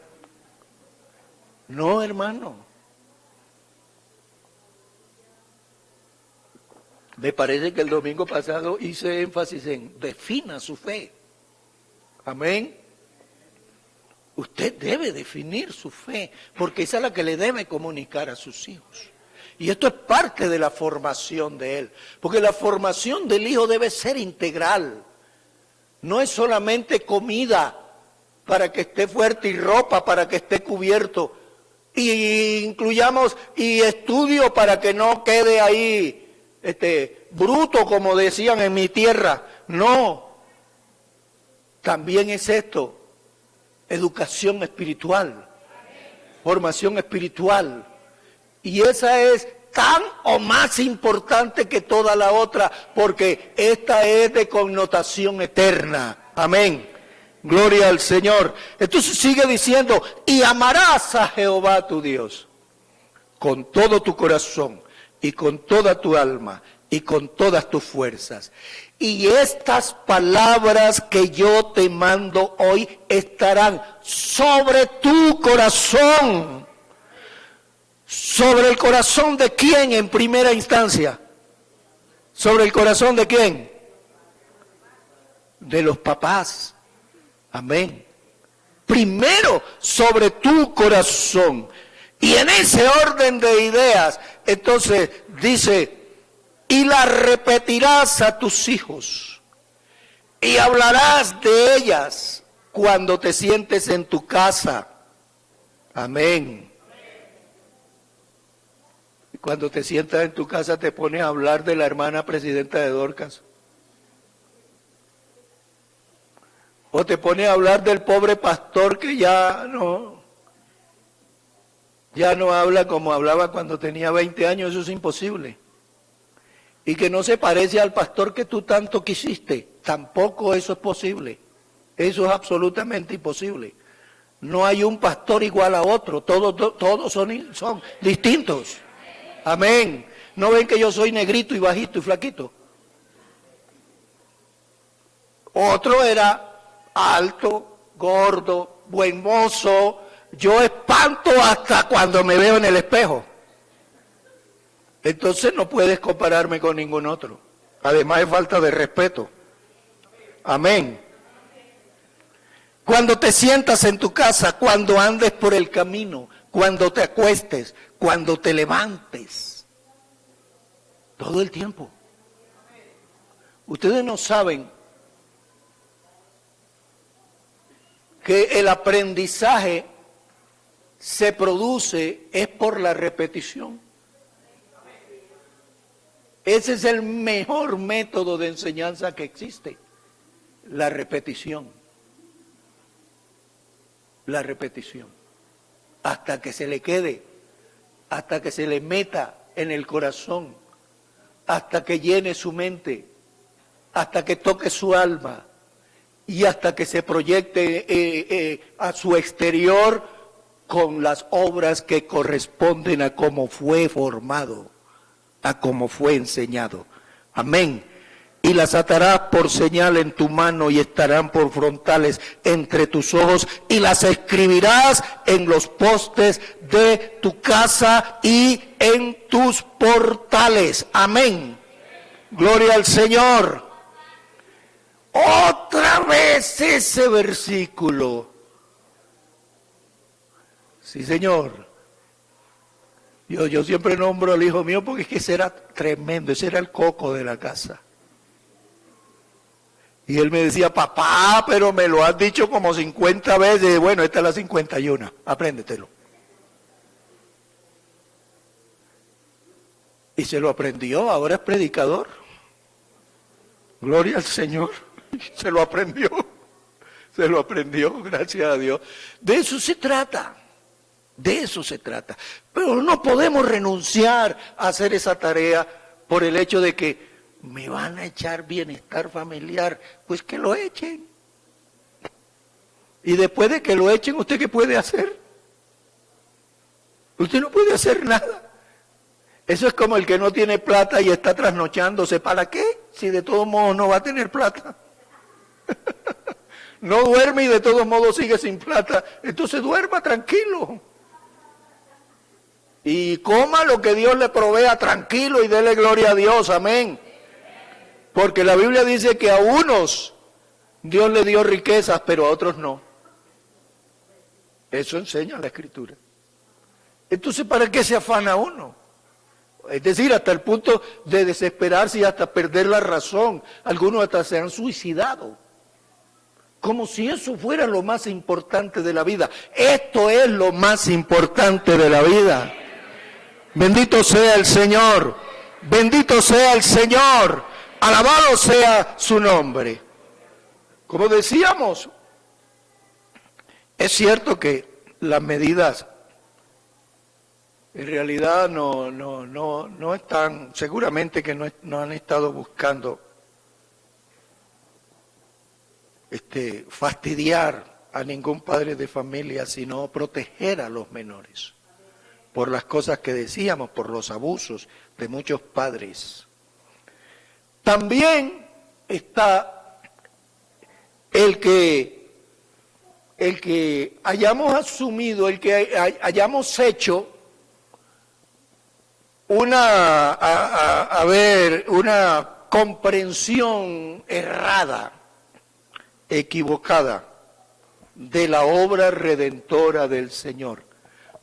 No, hermano. Me parece que el domingo pasado hice énfasis en defina su fe. Amén. Usted debe definir su fe, porque esa es la que le debe comunicar a sus hijos. Y esto es parte de la formación de él, porque la formación del hijo debe ser integral. No es solamente comida para que esté fuerte y ropa para que esté cubierto. Y incluyamos y estudio para que no quede ahí bruto, como decían en mi tierra. No. También es esto. Educación espiritual, formación espiritual, y esa es tan o más importante que toda la otra, porque esta es de connotación eterna. Amén, gloria al Señor. Entonces sigue diciendo, y amarás a Jehová tu Dios con todo tu corazón y con toda tu alma y con todas tus fuerzas. Y estas palabras que yo te mando hoy estarán sobre tu corazón. ¿Sobre el corazón de quién en primera instancia? ¿Sobre el corazón de quién? De los papás. Amén. Primero sobre tu corazón. Y en ese orden de ideas, entonces dice, y la repetirás a tus hijos, y hablarás de ellas cuando te sientes en tu casa. Amén. Y cuando te sientas en tu casa te pones a hablar de la hermana presidenta de Dorcas. O te pones a hablar del pobre pastor que ya no habla como hablaba cuando tenía 20 años, eso es imposible. Y que no se parece al pastor que tú tanto quisiste, tampoco eso es posible. Eso es absolutamente imposible. No hay un pastor igual a otro, todos son distintos. Amén. ¿No ven que yo soy negrito y bajito y flaquito? Otro era alto, gordo, buen mozo. Yo espanto hasta cuando me veo en el espejo. Entonces no puedes compararme con ningún otro. Además es falta de respeto. Amén. Cuando te sientas en tu casa, cuando andes por el camino, cuando te acuestes, cuando te levantes. Todo el tiempo. Ustedes no saben que el aprendizaje se produce es por la repetición. Ese es el mejor método de enseñanza que existe, la repetición. La repetición. Hasta que se le quede, hasta que se le meta en el corazón, hasta que llene su mente, hasta que toque su alma y hasta que se proyecte a su exterior con las obras que corresponden a cómo fue formado, a cómo fue enseñado. Amén. Y las atarás por señal en tu mano y estarán por frontales entre tus ojos y las escribirás en los postes de tu casa y en tus portales. Amén. Gloria al Señor. Otra vez ese versículo. Sí, Señor. Yo siempre nombro al hijo mío porque es que ese era tremendo, ese era el coco de la casa. Y él me decía, papá, pero me lo has dicho como 50 veces. Bueno, esta es la 51, apréndetelo. Y se lo aprendió, ahora es predicador. Gloria al Señor, se lo aprendió, gracias a Dios. De eso se trata, de eso se trata. Pero no podemos renunciar a hacer esa tarea por el hecho de que me van a echar bienestar familiar, pues que lo echen. Y después de que lo echen, ¿usted qué puede hacer? Usted no puede hacer nada. Eso es como el que no tiene plata y está trasnochándose. ¿Para qué? Si de todos modos no va a tener plata. No duerme y de todos modos sigue sin plata. Entonces duerma tranquilo. Y coma lo que Dios le provea tranquilo y dele gloria a Dios. Amén. Porque la Biblia dice que a unos Dios le dio riquezas, pero a otros no. Eso enseña la Escritura. Entonces, ¿para qué se afana uno? Es decir, hasta el punto de desesperarse y hasta perder la razón. Algunos hasta se han suicidado. Como si eso fuera lo más importante de la vida. Esto es lo más importante de la vida. Bendito sea el Señor. Bendito sea el Señor. Alabado sea su nombre. Como decíamos, es cierto que las medidas en realidad no están, seguramente que no han estado buscando fastidiar a ningún padre de familia, sino proteger a los menores por las cosas que decíamos, por los abusos de muchos padres. También está el que hayamos asumido, el que hayamos hecho una comprensión errada, equivocada de la obra redentora del Señor.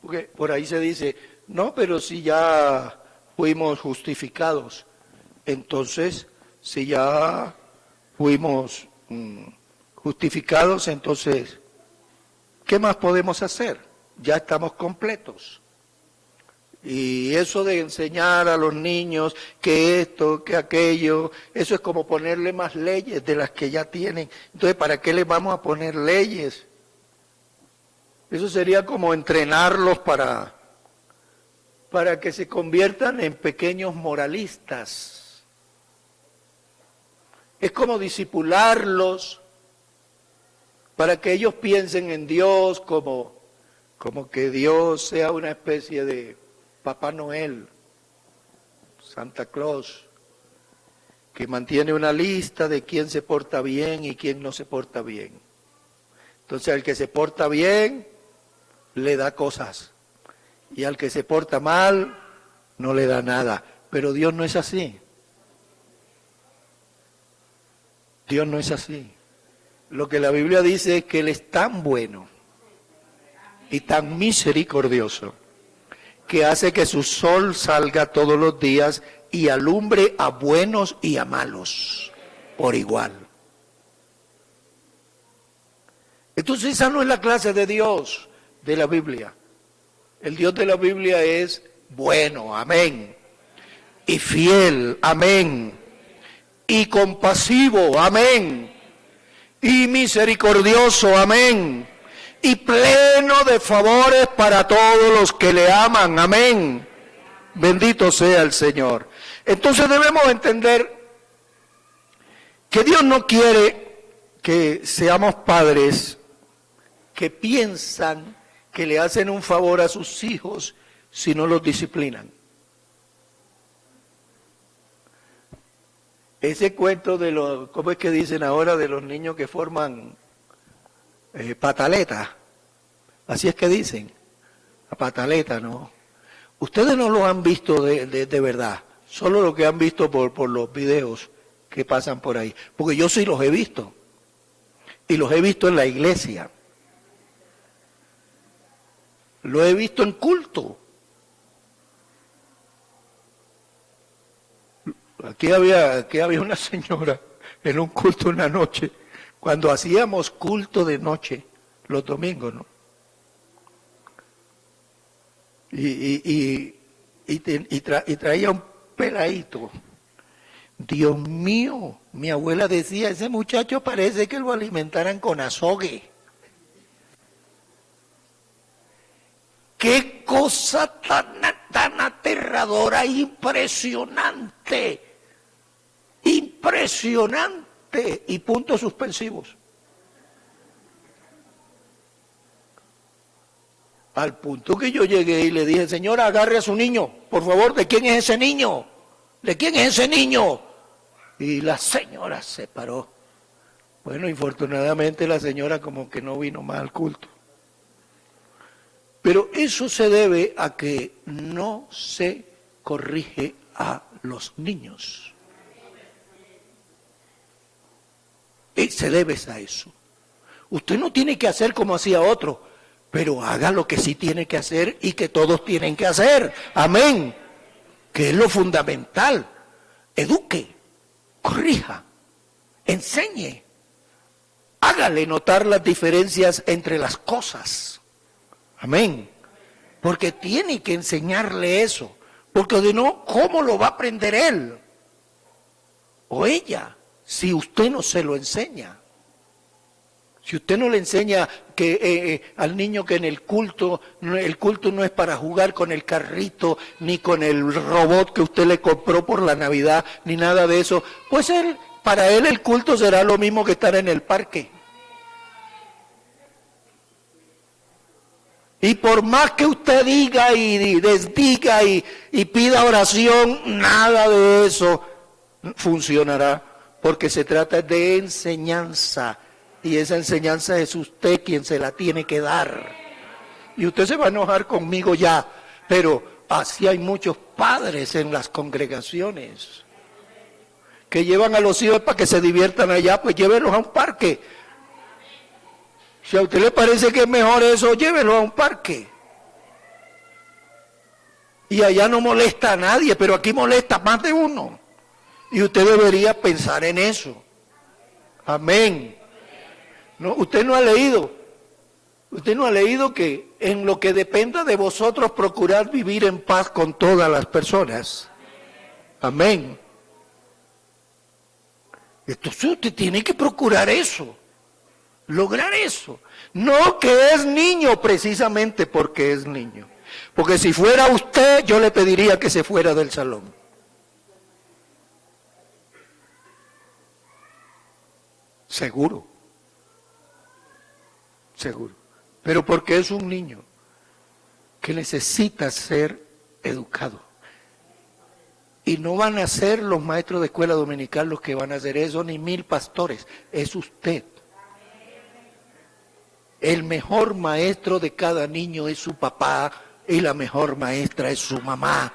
Porque por ahí se dice, no, pero si ya fuimos justificados, entonces si ya fuimos justificados, entonces, ¿qué más podemos hacer? Ya estamos completos. Y eso de enseñar a los niños que esto, que aquello, eso es como ponerle más leyes de las que ya tienen. Entonces, ¿para qué les vamos a poner leyes? Eso sería como entrenarlos para que se conviertan en pequeños moralistas. Es como disipularlos para que ellos piensen en Dios como que Dios sea una especie de Papá Noel, Santa Claus, que mantiene una lista de quién se porta bien y quién no se porta bien. Entonces al que se porta bien le da cosas y al que se porta mal no le da nada. Pero Dios no es así. Dios no es así. Lo que la Biblia dice es que Él es tan bueno y tan misericordioso que hace que su sol salga todos los días y alumbre a buenos y a malos por igual. Entonces esa no es la clase de Dios de la Biblia. El Dios de la Biblia es bueno, amén, y fiel, amén, y compasivo, amén, y misericordioso, amén, y pleno de favores para todos los que le aman, amén. Bendito sea el Señor. Entonces debemos entender que Dios no quiere que seamos padres que piensan que le hacen un favor a sus hijos si no los disciplinan. Ese cuento de los, ¿cómo es que dicen ahora? De los niños que forman pataleta. Así es que dicen, la pataleta, ¿no? Ustedes no lo han visto de verdad, solo lo que han visto por los videos que pasan por ahí. Porque yo sí los he visto, y los he visto en la iglesia. Lo he visto en culto. Aquí había una señora en un culto una noche, cuando hacíamos culto de noche, los domingos, ¿no? Y traía un peladito. Dios mío, mi abuela decía, ese muchacho parece que lo alimentaran con azogue. ¡Qué cosa tan aterradora, impresionante! Impresionante, y puntos suspensivos. Al punto que yo llegué y le dije, señora, agarre a su niño, por favor, ¿de quién es ese niño? ¿De quién es ese niño? Y la señora se paró. Bueno, infortunadamente la señora como que no vino más al culto. Pero eso se debe a que no se corrige a los niños. Y se debe a eso. Usted no tiene que hacer como hacía otro, pero haga lo que sí tiene que hacer y que todos tienen que hacer. Amén. Que es lo fundamental. Eduque, corrija, enseñe. Hágale notar las diferencias entre las cosas. Amén. Porque tiene que enseñarle eso. Porque de no, ¿cómo lo va a aprender él? O ella, si usted no se lo enseña. Si usted no le enseña que al niño que en el culto no es para jugar con el carrito, ni con el robot que usted le compró por la Navidad, ni nada de eso, pues para él el culto será lo mismo que estar en el parque. Y por más que usted diga y desdiga y pida oración, nada de eso funcionará, porque se trata de enseñanza. Y esa enseñanza es usted quien se la tiene que dar. Y usted se va a enojar conmigo ya, pero así hay muchos padres en las congregaciones que llevan a los hijos para que se diviertan allá, pues llévenlos a un parque. Si a usted le parece que es mejor eso, llévenlos a un parque. Y allá no molesta a nadie, pero aquí molesta más de uno. Y usted debería pensar en eso. Amén. No, usted no ha leído que en lo que dependa de vosotros procurad vivir en paz con todas las personas. Amén. Entonces usted tiene que procurar eso, lograr eso. No que es niño precisamente porque es niño. Porque si fuera usted, yo le pediría que se fuera del salón. Seguro. Seguro. Pero porque es un niño que necesita ser educado. Y no van a ser los maestros de escuela dominical los que van a hacer eso, ni 1000 pastores. Es usted. El mejor maestro de cada niño es su papá y la mejor maestra es su mamá.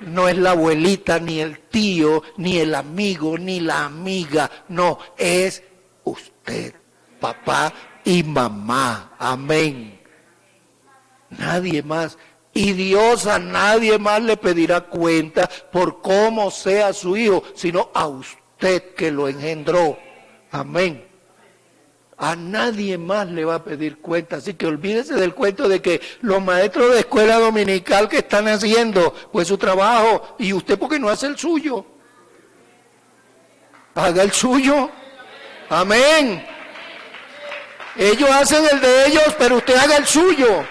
No es la abuelita, ni el tío, ni el amigo, ni la amiga. No, es usted, papá y mamá. Amén. Nadie más. Y Dios a nadie más le pedirá cuenta por cómo sea su hijo, sino a usted que lo engendró. Amén. A nadie más le va a pedir cuenta. Así que olvídese del cuento de que los maestros de escuela dominical que están haciendo pues su trabajo y usted porque no hace el suyo. Haga el suyo. Amén. Ellos hacen el de ellos, pero usted haga el suyo.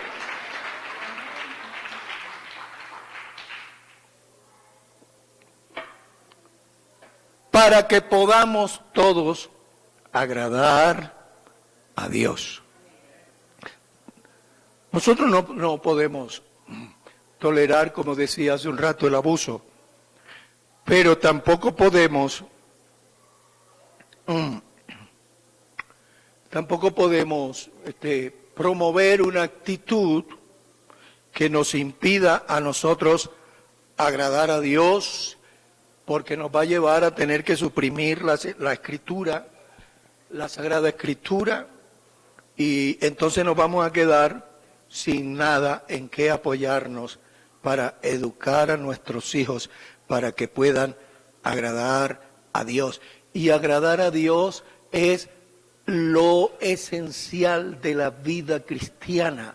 Para que podamos todos agradar a Dios. Nosotros no podemos tolerar, como decía hace un rato, el abuso, pero tampoco podemos promover una actitud que nos impida a nosotros agradar a Dios, porque nos va a llevar a tener que suprimir la Escritura, la Sagrada Escritura, y entonces nos vamos a quedar sin nada en qué apoyarnos para educar a nuestros hijos, para que puedan agradar a Dios. Y agradar a Dios es lo esencial de la vida cristiana.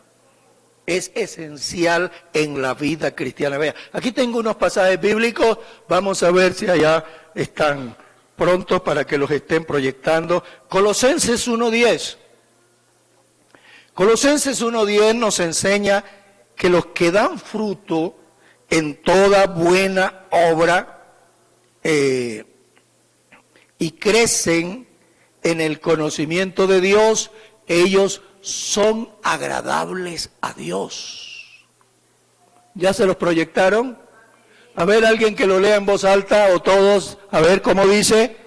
Es esencial en la vida cristiana. Vea, aquí tengo unos pasajes bíblicos, vamos a ver si allá están prontos para que los estén proyectando. Colosenses 1:10. Colosenses 1:10 nos enseña que los que dan fruto en toda buena obra y crecen en el conocimiento de Dios, ellos son agradables a Dios. ¿Ya se los proyectaron? A ver, alguien que lo lea en voz alta o todos, a ver cómo dice.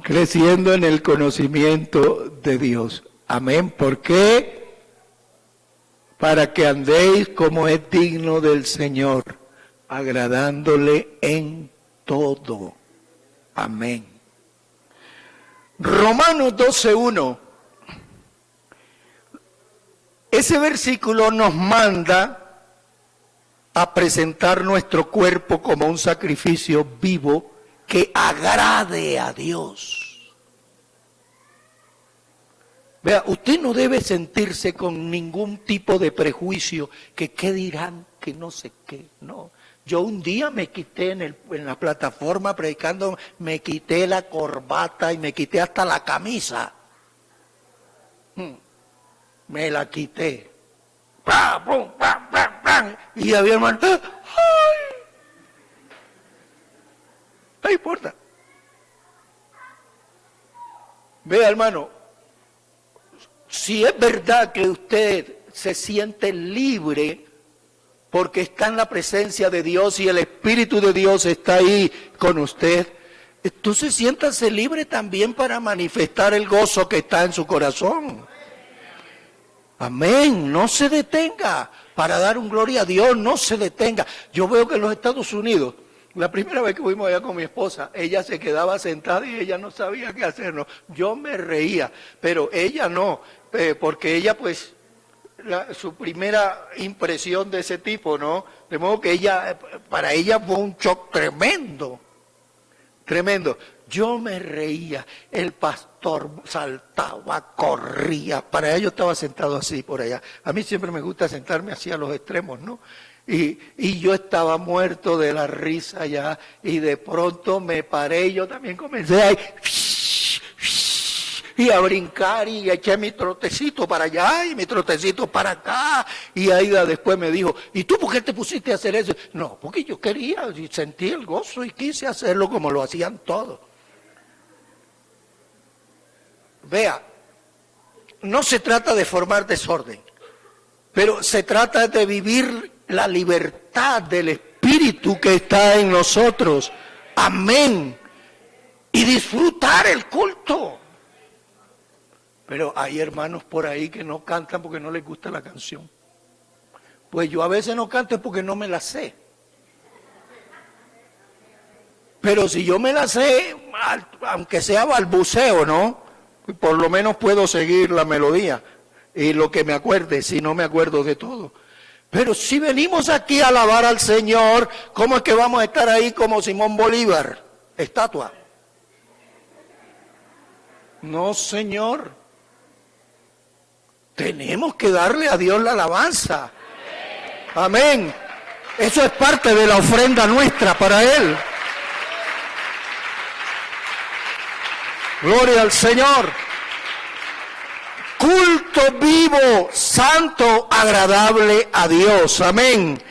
Creciendo en el conocimiento de Dios. Amén. ¿Por qué? Para que andéis como es digno del Señor, agradándole en todo. Amén. Romanos 12:1. Ese versículo nos manda a presentar nuestro cuerpo como un sacrificio vivo que agrade a Dios. Vea, usted no debe sentirse con ningún tipo de prejuicio, que qué dirán, que no sé qué, no. Yo un día me quité en la plataforma predicando, me quité la corbata y me quité hasta la camisa. Me la quité. ¡Pam, pum, pam, pam, pam! Y había hermano, ¡ay! No importa. Vea, hermano, si es verdad que usted se siente libre porque está en la presencia de Dios y el Espíritu de Dios está ahí con usted, entonces siéntase libre también para manifestar el gozo que está en su corazón. Amén, no se detenga para dar un gloria a Dios, no se detenga. Yo veo que en los Estados Unidos, la primera vez que fuimos allá con mi esposa, ella se quedaba sentada y ella no sabía qué hacer, no. Yo me reía, pero ella no, porque ella pues, su primera impresión de ese tipo, ¿no? De modo que para ella fue un shock tremendo, tremendo. Yo me reía, el pastor saltaba, corría, para ella yo estaba sentado así por allá. A mí siempre me gusta sentarme así a los extremos, ¿no? Y yo estaba muerto de la risa ya, y de pronto me paré y yo también comencé a brincar y eché mi trotecito para allá y mi trotecito para acá. Y Aida después me dijo, ¿y tú por qué te pusiste a hacer eso? No, porque yo quería y sentí el gozo y quise hacerlo como lo hacían todos. Vea, no se trata de formar desorden, pero se trata de vivir la libertad del Espíritu que está en nosotros. Amén. y disfrutar el culto. Pero hay hermanos por ahí que no cantan porque no les gusta la canción. Pues yo a veces no canto porque no me la sé. Pero si yo me la sé, aunque sea balbuceo, ¿no? Por lo menos puedo seguir la melodía y lo que me acuerde, si no me acuerdo de todo. Pero si venimos aquí a alabar al Señor, ¿cómo es que vamos a estar ahí como Simón Bolívar, estatua? No, Señor. Tenemos que darle a Dios la alabanza. Amén. Eso es parte de la ofrenda nuestra para Él. Gloria al Señor. Culto vivo, santo, agradable a Dios. Amén.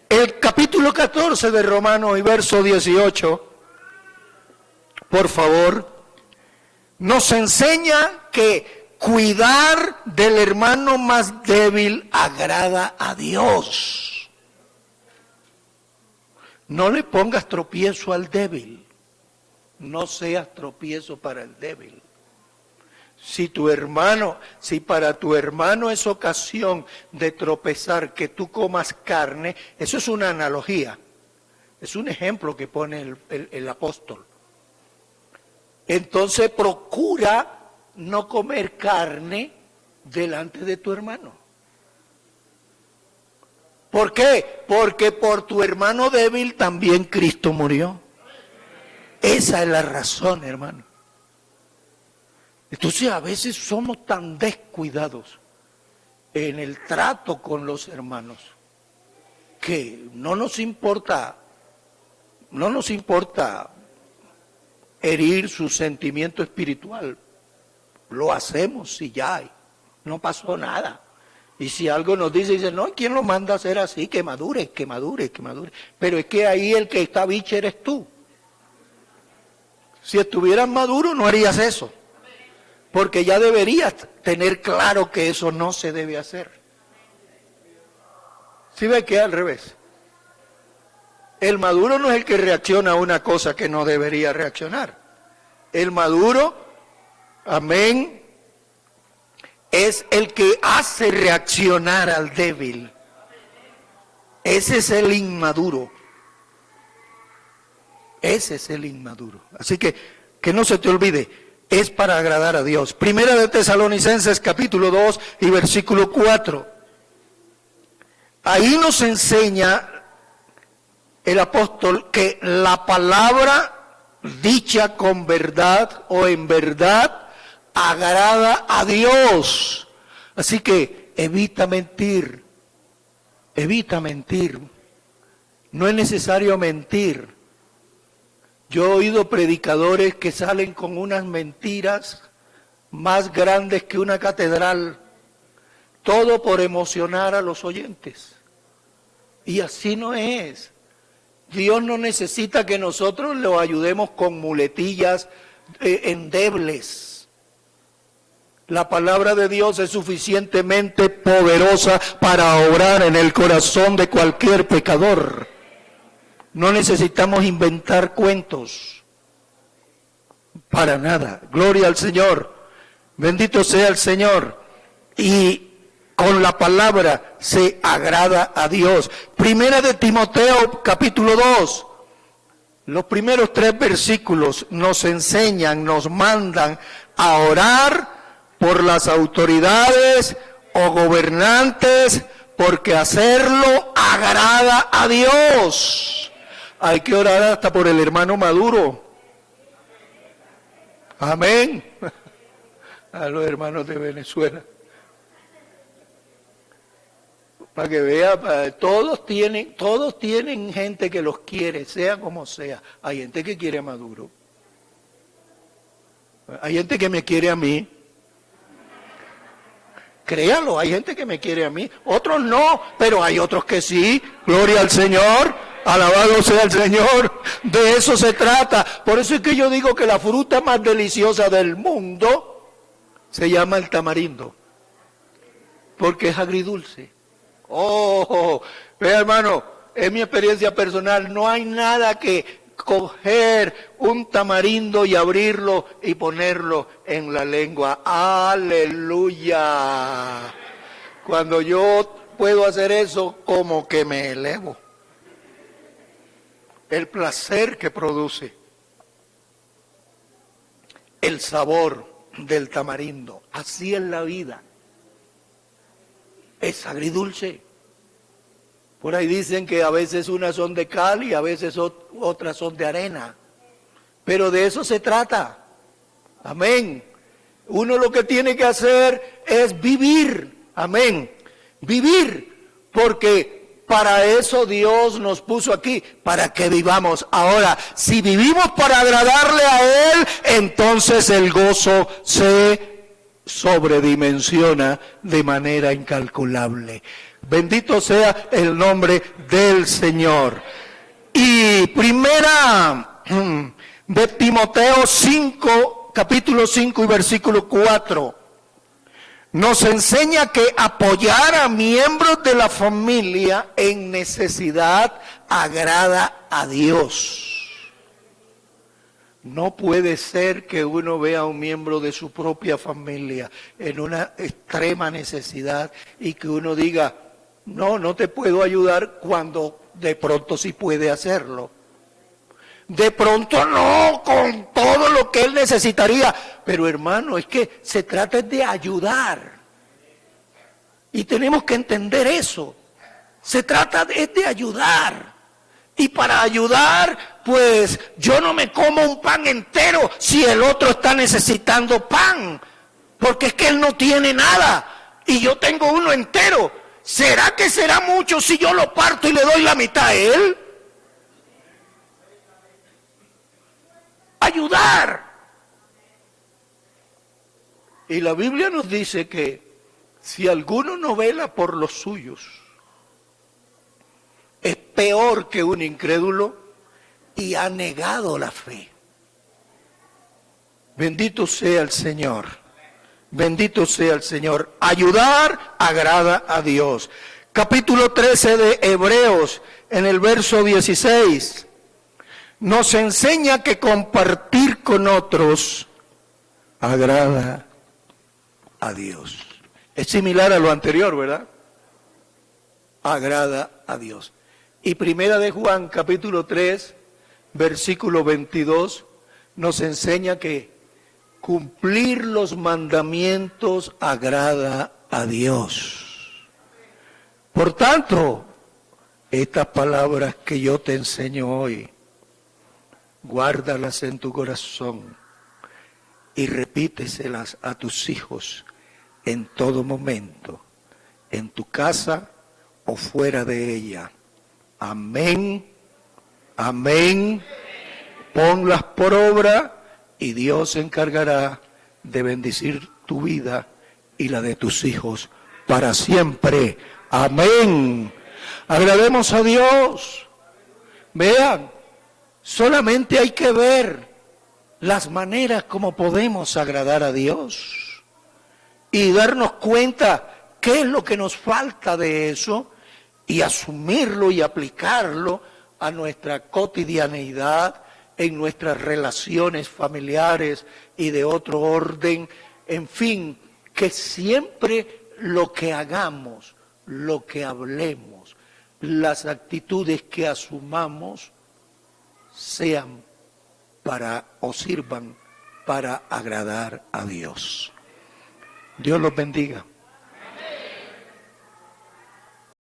El capítulo 14 de Romanos y verso 18, por favor, nos enseña que cuidar del hermano más débil agrada a Dios. No le pongas tropiezo al débil. No seas tropiezo para el débil. Si para tu hermano es ocasión de tropezar que tú comas carne, eso es una analogía. Es un ejemplo que pone el apóstol. Entonces procura no comer carne delante de tu hermano. ¿Por qué? Porque por tu hermano débil también Cristo murió. Esa es la razón, hermano. Entonces a veces somos tan descuidados en el trato con los hermanos que no nos importa herir su sentimiento espiritual. Lo hacemos y ya, no pasó nada. Y si algo nos dice, no, ¿quién lo manda a hacer así? Que madure, que madure, que madure. Pero es que ahí el que está biche eres tú. Si estuvieras maduro no harías eso, porque ya deberías tener claro que eso no se debe hacer. ¿Sí ve que es al revés? El maduro no es el que reacciona a una cosa que no debería reaccionar. El maduro, amén, es el que hace reaccionar al débil. Ese es el inmaduro. Ese es el inmaduro. Así que no se te olvide, es para agradar a Dios. Primera de Tesalonicenses capítulo 2 y versículo 4. Ahí nos enseña el apóstol que la palabra dicha con verdad o en verdad agrada a Dios. Así que evita mentir. Evita mentir. No es necesario mentir. Yo he oído predicadores que salen con unas mentiras más grandes que una catedral, todo por emocionar a los oyentes. Y así no es. Dios no necesita que nosotros lo ayudemos con muletillas endebles. La palabra de Dios es suficientemente poderosa para obrar en el corazón de cualquier pecador. No necesitamos inventar cuentos, para nada. Gloria al Señor, bendito sea el Señor. Y con la palabra se agrada a Dios. Primera de Timoteo capítulo 2, los primeros 3 versículos nos enseñan, nos mandan a orar por las autoridades o gobernantes, porque hacerlo agrada a Dios. Hay que orar hasta por el hermano Maduro. Amén. A los hermanos de Venezuela. Para que vea, todos tienen gente que los quiere, sea como sea. Hay gente que quiere a Maduro. Hay gente que me quiere a mí. Créalo, hay gente que me quiere a mí. Otros no, pero hay otros que sí. Gloria al Señor. Alabado sea el Señor, de eso se trata. Por eso es que yo digo que la fruta más deliciosa del mundo se llama el tamarindo, porque es agridulce. Oh, vea hermano, es mi experiencia personal, no hay nada que coger un tamarindo y abrirlo y ponerlo en la lengua. ¡Aleluya! Cuando yo puedo hacer eso, como que me elevo. El placer que produce, el sabor del tamarindo. Así es la vida. Es agridulce. Por ahí dicen que a veces unas son de cal y a veces otras son de arena. Pero de eso se trata. Amén. Uno lo que tiene que hacer es vivir. Amén. Vivir. Porque para eso Dios nos puso aquí, para que vivamos. Ahora, si vivimos para agradarle a Él, entonces el gozo se sobredimensiona de manera incalculable. Bendito sea el nombre del Señor. Y primera de Timoteo 5, capítulo 5 y versículo 4, nos enseña que apoyar a miembros de la familia en necesidad agrada a Dios. No puede ser que uno vea a un miembro de su propia familia en una extrema necesidad y que uno diga, no te puedo ayudar, cuando de pronto sí puede hacerlo. De pronto no, con todo lo que él necesitaría. Pero hermano, es que se trata de ayudar. Y tenemos que entender eso. Se trata de ayudar. Y para ayudar, pues yo no me como un pan entero si el otro está necesitando pan. Porque es que él no tiene nada y yo tengo uno entero. ¿Será que será mucho si yo lo parto y le doy la mitad a él? Ayudar. Y la Biblia nos dice que si alguno no vela por los suyos, es peor que un incrédulo y ha negado la fe. Bendito sea el Señor. Bendito sea el Señor. Ayudar agrada a Dios. Capítulo 13 de Hebreos, en el verso 16, nos enseña que compartir con otros agrada a Dios. Es similar a lo anterior, ¿verdad? Agrada a Dios. Y primera de Juan, capítulo 3, versículo 22, nos enseña que cumplir los mandamientos agrada a Dios. Por tanto, estas palabras que yo te enseño hoy, guárdalas en tu corazón y repíteselas a tus hijos en todo momento, en tu casa o fuera de ella. Amén, amén. Ponlas por obra y Dios se encargará de bendecir tu vida y la de tus hijos para siempre. Amén. Agrademos a Dios. Vean, solamente hay que ver las maneras como podemos agradar a Dios y darnos cuenta qué es lo que nos falta de eso y asumirlo y aplicarlo a nuestra cotidianeidad, en nuestras relaciones familiares y de otro orden. En fin, que siempre lo que hagamos, lo que hablemos, las actitudes que asumamos sean para o sirvan para agradar a Dios. Dios los bendiga.